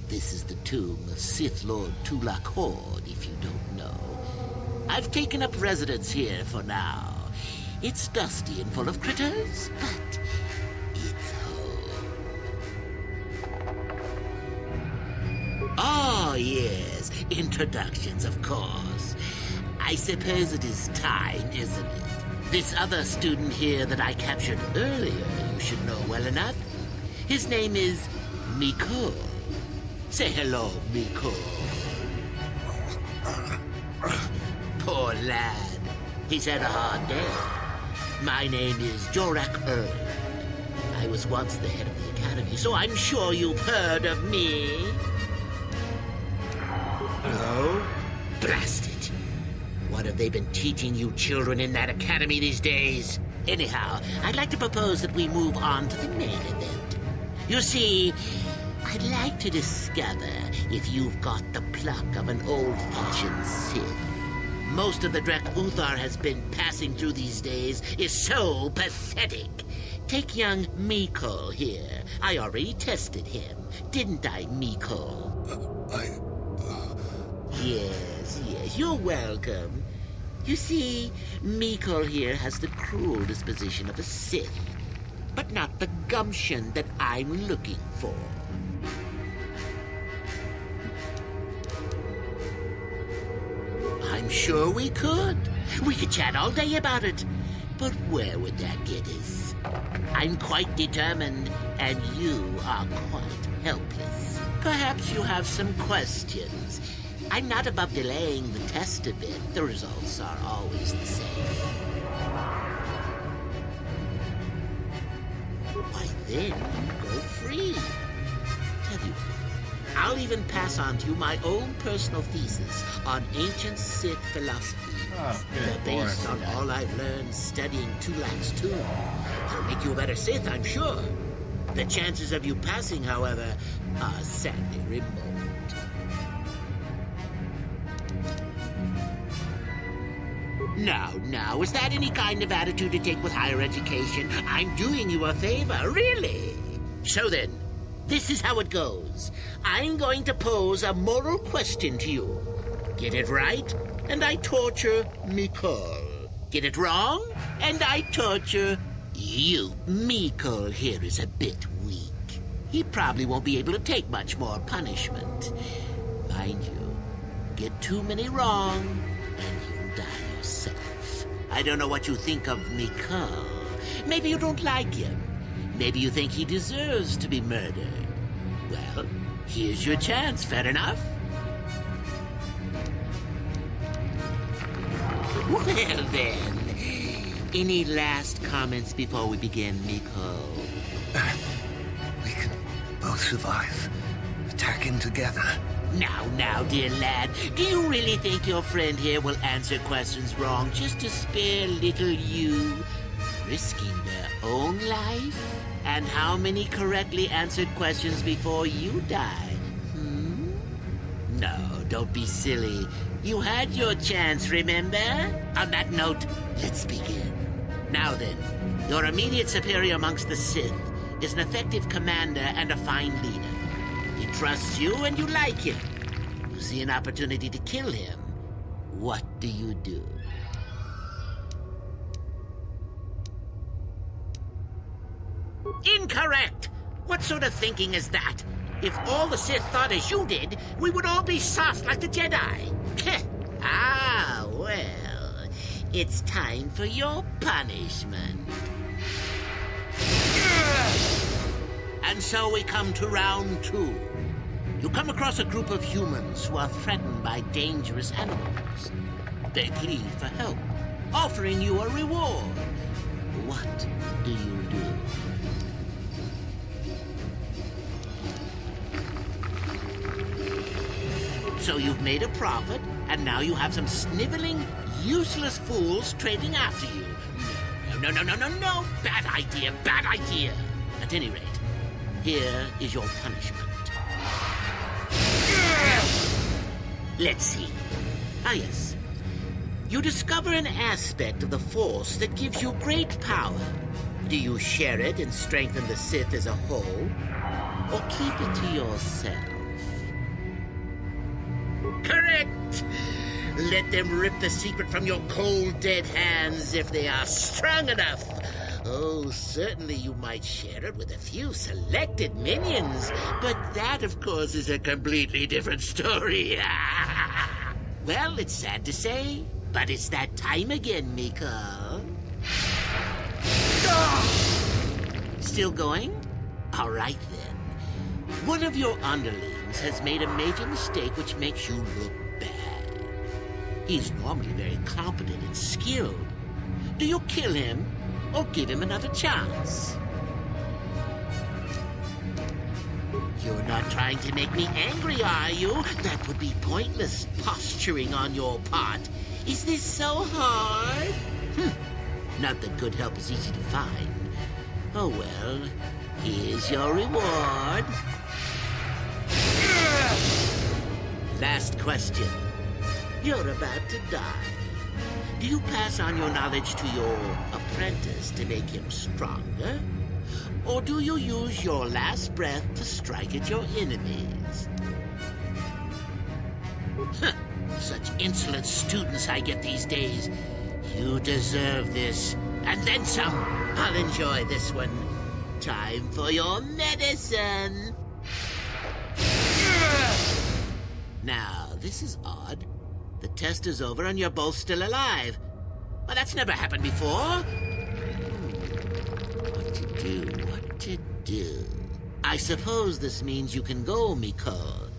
This is the tomb of Sith Lord Tulak Horde, if you don't know. I've taken up residence here for now. It's dusty and full of critters, but it's home. Oh, yes. Introductions, of course. I suppose it is time, isn't it? This other student here that I captured earlier, you should know well enough. His name is Miko. Say hello, Miko. Poor lad. He's had a hard day. My name is Jorak Erd. I was once the head of the academy, so I'm sure you've heard of me. No? Blast it. What have they been teaching you children in that academy these days? Anyhow, I'd like to propose that we move on to the main event. You see, I'd like to discover if you've got the pluck of an old-fashioned Sith. Most of the Drek Uthar has been passing through these days is so pathetic. Take young Miko here. I already tested him, didn't I, Miko? Yes, you're welcome. You see, Miko here has the cruel disposition of a Sith, but not the gumption that I'm looking for. I'm sure we could. We could chat all day about it. But where would that get us? I'm quite determined, and you are quite helpless. Perhaps you have some questions. I'm not above delaying the test a bit. The results are always the same. Why then, go free. Tell you, I'll even pass on to you my own personal thesis on ancient Sith philosophy. They're based on all I've learned studying Tulak's tomb. It'll make you a better Sith, I'm sure. The chances of you passing, however, are sadly remote. Now, is that any kind of attitude to take with higher education? I'm doing you a favor, really. So then, this is how it goes. I'm going to pose a moral question to you. Get it right, and I torture Mikol. Get it wrong, and I torture you. Mikol here is a bit weak. he probably won't be able to take much more punishment. Mind you, get too many wrong, and you'll die yourself. I don't know what you think of Mikhail. Maybe you don't like him. Maybe you think he deserves to be murdered. Well, here's your chance, fair enough? Well then, any last comments before we begin, Miko? We can both survive. Attacking together. Now, dear lad, do you really think your friend here will answer questions wrong just to spare little you? Risking their own life? And how many correctly answered questions before you die? No, don't be silly. You had your chance, remember? On that note, let's begin. Now then, your immediate superior amongst the Sith is an effective commander and a fine leader. He trusts you and you like him. You see an opportunity to kill him. What do you do? Incorrect! What sort of thinking is that? If all the Sith thought as you did, we would all be soft like the Jedi. Ah, well, it's time for your punishment. And so we come to round 2. You come across a group of humans who are threatened by dangerous animals. They plead for help, offering you a reward. What do you do? So you've made a profit, and now you have some sniveling, useless fools trading after you. No. Bad idea. At any rate, here is your punishment. Let's see. Ah, yes. You discover an aspect of the Force that gives you great power. Do you share it and strengthen the Sith as a whole, or keep it to yourself? Correct! Let them rip the secret from your cold, dead hands if they are strong enough. Oh, certainly you might share it with a few selected minions, but that, of course, is a completely different story. Well, it's sad to say, but it's that time again, Miko. Still going? All right, then. One of your underlings has made a major mistake which makes you look bad. He's normally very competent and skilled. Do you kill him or give him another chance? You're not trying to make me angry, are you? That would be pointless posturing on your part. Is this so hard? Not that good help is easy to find. Oh well, here's your reward. Last question. You're about to die. Do you pass on your knowledge to your apprentice to make him stronger? Or do you use your last breath to strike at your enemies? Such insolent students I get these days. You deserve this. And then some. I'll enjoy this one. Time for your medicine. Now, this is odd. The test is over and you're both still alive. Well, that's never happened before. What to do? I suppose this means you can go, Miko.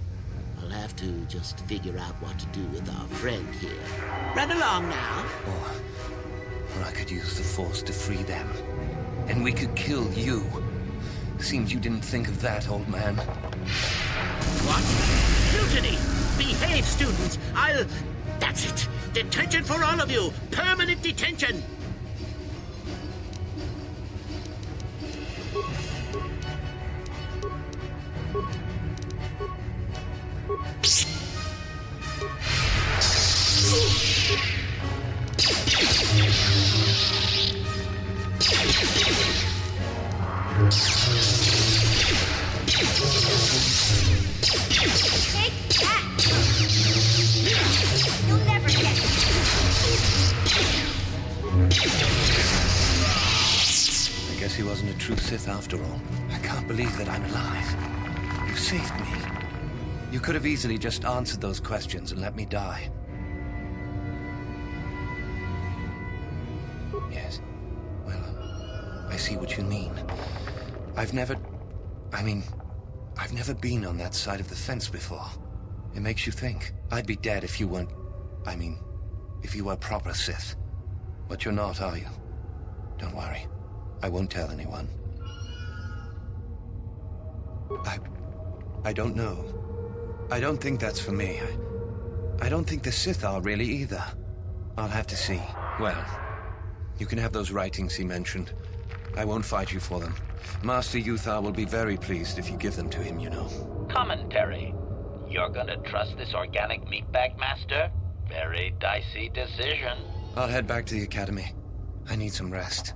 I'll have to just figure out what to do with our friend here. Run along now. Or I could use the Force to free them. And we could kill you. Seems you didn't think of that, old man. What? Mutiny! Behave, students! That's it! Detention for all of you! Permanent detention! Take that! You'll never get it! I guess he wasn't a true Sith after all. I can't can't believe that I'm alive. You saved me. You could have easily just answered those questions and let me die. Yes. Well, I see what you mean. I've never been on that side of the fence before. It makes you think. I'd be dead if you weren't... if you were proper Sith. But you're not, are you? Don't worry. I won't tell anyone. I don't know. I don't think that's for me. I don't think the Sith are really either. I'll have to see. Well, you can have those writings he mentioned. I won't fight you for them. Master Yuthar will be very pleased if you give them to him, you know. Commentary. You're gonna trust this organic meatbag, Master? Very dicey decision. I'll head back to the academy. I need some rest.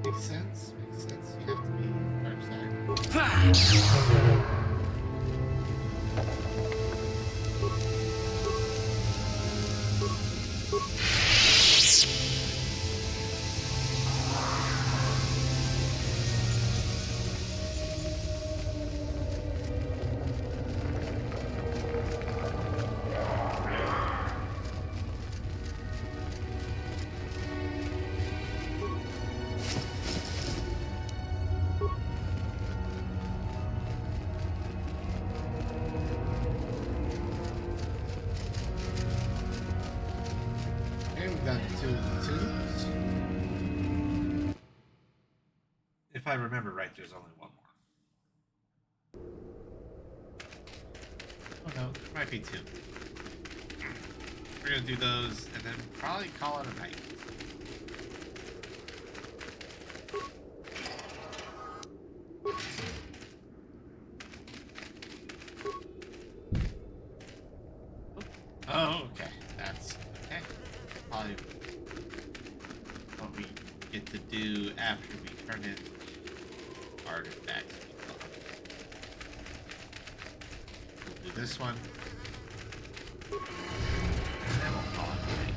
Makes sense. Makes sense. You have to be dark side. If I remember right, there's only one more. Oh no, there might be two. We're gonna do those and then probably call it a night. Oh, okay. That's okay. Probably what we get to do after we turn in artifacts. We'll do this one. And then we'll call it a night.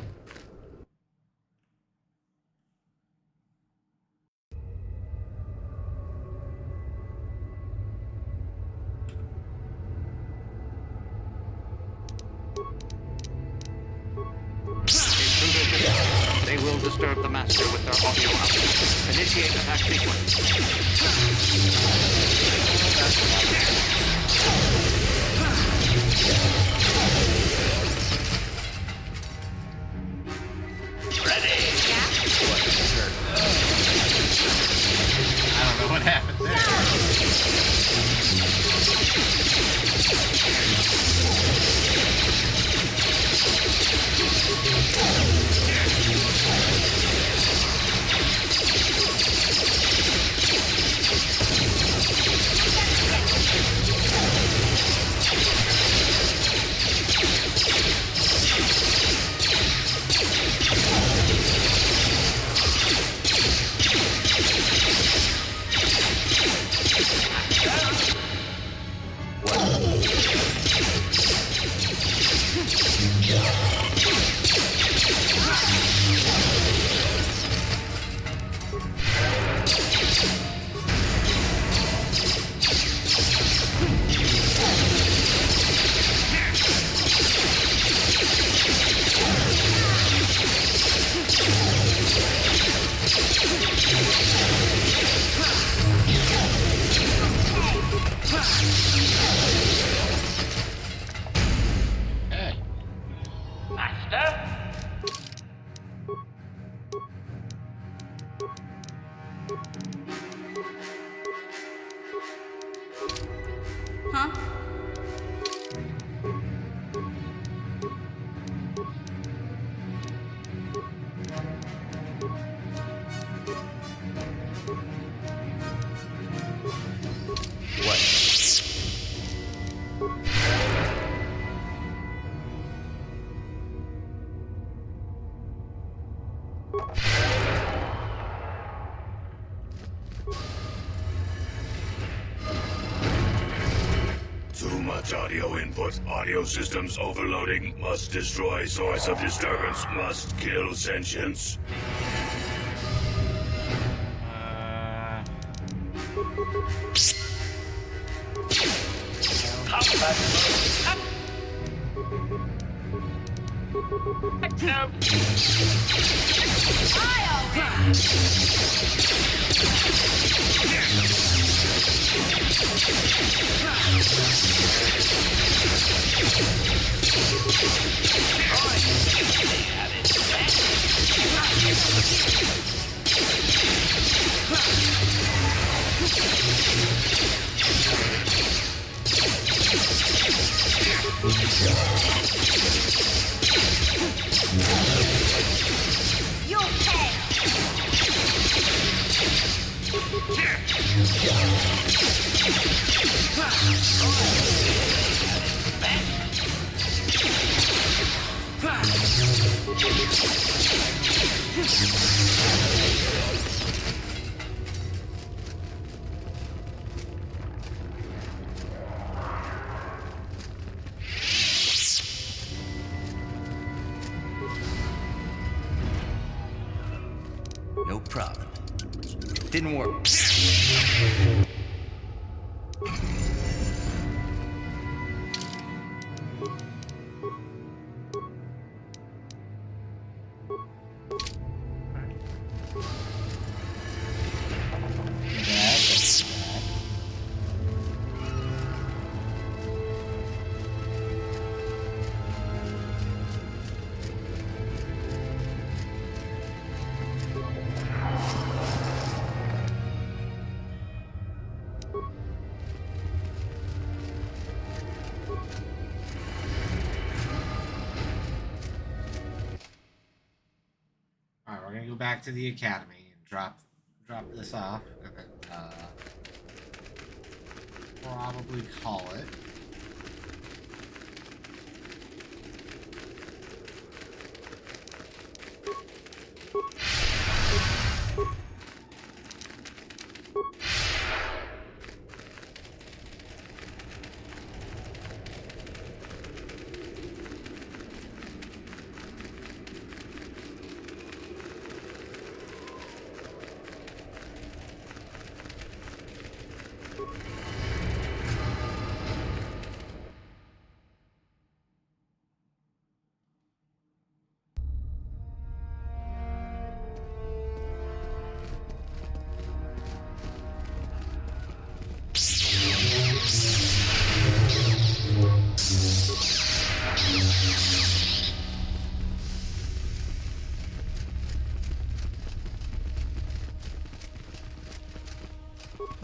They will disturb the Master with their audio output. Initiate attack sequence. Ready? I don't know what happened Master? Huh? Too much audio input. Audio systems overloading. Must destroy source of disturbance. Must kill sentience. You'll pay! No problem. Didn't work. Alright, we're gonna go back to the academy and drop this off, and then probably call it.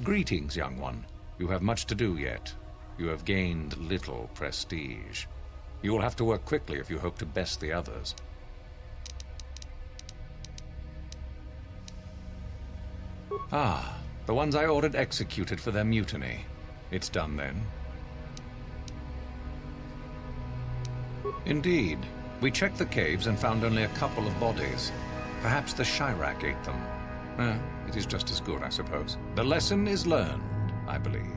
Greetings, young one. You have much to do yet. You have gained little prestige. You will have to work quickly if you hope to best the others. Ah, the ones I ordered executed for their mutiny. It's done then. Indeed. We checked the caves and found only a couple of bodies. Perhaps the Chirac ate them. It is just as good, I suppose. The lesson is learned, I believe.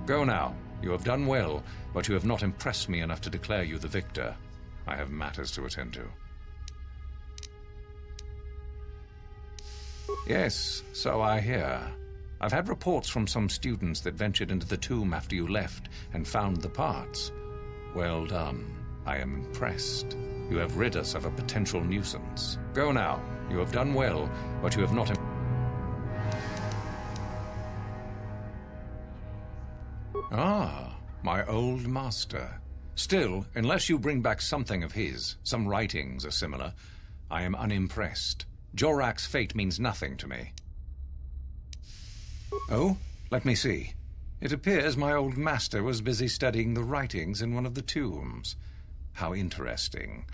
Go now. You have done well, but you have not impressed me enough to declare you the victor. I have matters to attend to. Yes, so I hear. I've had reports from some students that ventured into the tomb after you left and found the parts. Well done. I am impressed. You have rid us of a potential nuisance. Go now. You have done well, but you have not... Ah, my old master. Still, unless you bring back something of his, some writings are similar, I am unimpressed. Jorak's fate means nothing to me. Oh, let me see. It appears my old master was busy studying the writings in one of the tombs. How interesting.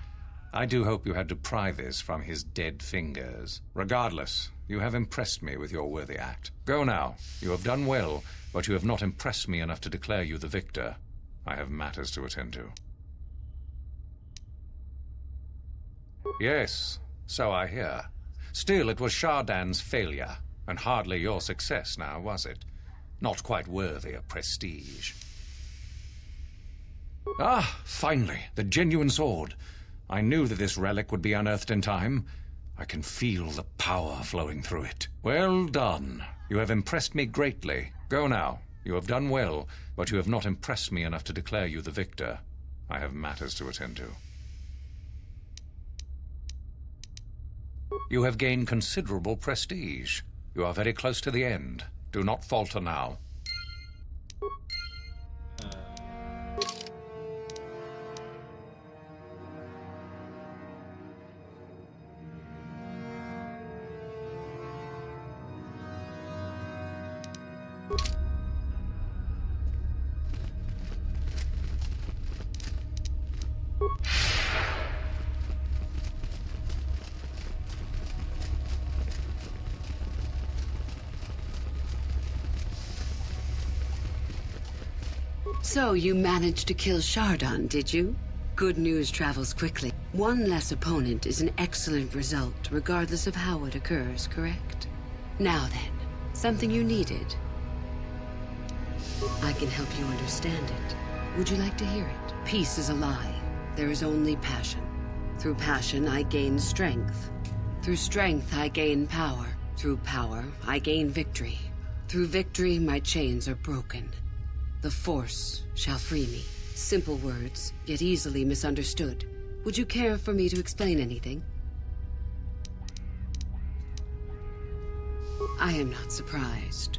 I do hope you had to pry this from his dead fingers. Regardless, you have impressed me with your worthy act. Go now. You have done well, but you have not impressed me enough to declare you the victor. I have matters to attend to. Yes, so I hear. Still, it was Shardan's failure, and hardly your success now, was it? Not quite worthy of prestige. Ah, finally, the genuine sword. I knew that this relic would be unearthed in time. I can feel the power flowing through it. Well done. You have impressed me greatly. Go now. You have done well, but you have not impressed me enough to declare you the victor. I have matters to attend to. You have gained considerable prestige. You are very close to the end. Do not falter now. So you managed to kill Shardan, did you? Good news travels quickly. One less opponent is an excellent result, regardless of how it occurs, correct? Now then, something you needed. I can help you understand it. Would you like to hear it? Peace is a lie. There is only passion. Through passion, I gain strength. Through strength, I gain power. Through power, I gain victory. Through victory, my chains are broken. The Force shall free me. Simple words, yet easily misunderstood. Would you care for me to explain anything? I am not surprised.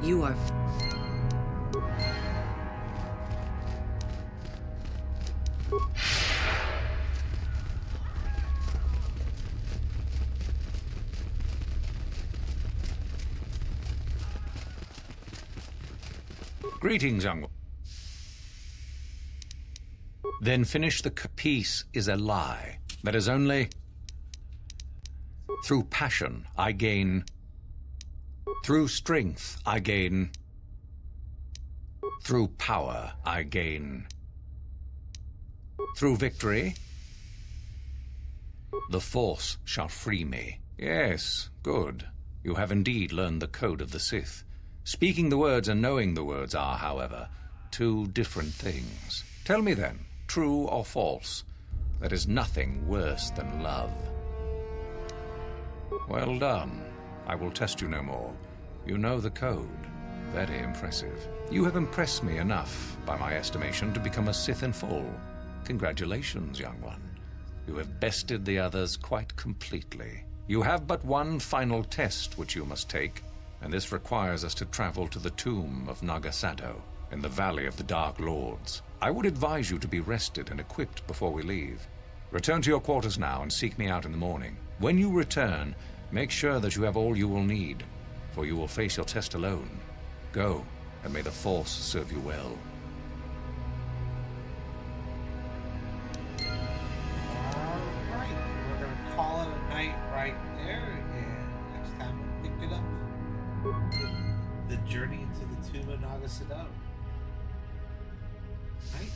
You are... Greetings, young one. Then finish the peace is a lie. That is only... Through passion, I gain... Through strength, I gain... Through power, I gain... Through victory, the Force shall free me. Yes, good. You have indeed learned the code of the Sith. Speaking the words and knowing the words are, however, two different things. Tell me then, true or false, there is nothing worse than love. Well done. I will test you no more. You know the code. Very impressive. You have impressed me enough, by my estimation, to become a Sith in full. Congratulations, young one. You have bested the others quite completely. You have but one final test which you must take, and this requires us to travel to the tomb of Nagasado, in the Valley of the Dark Lords. I would advise you to be rested and equipped before we leave. Return to your quarters now and seek me out in the morning. When you return, make sure that you have all you will need, for you will face your test alone. Go, and may the Force serve you well. Alright, we're going to call it a night right there, and next time we'll pick it up with the journey into the tomb of Nagasado. Right?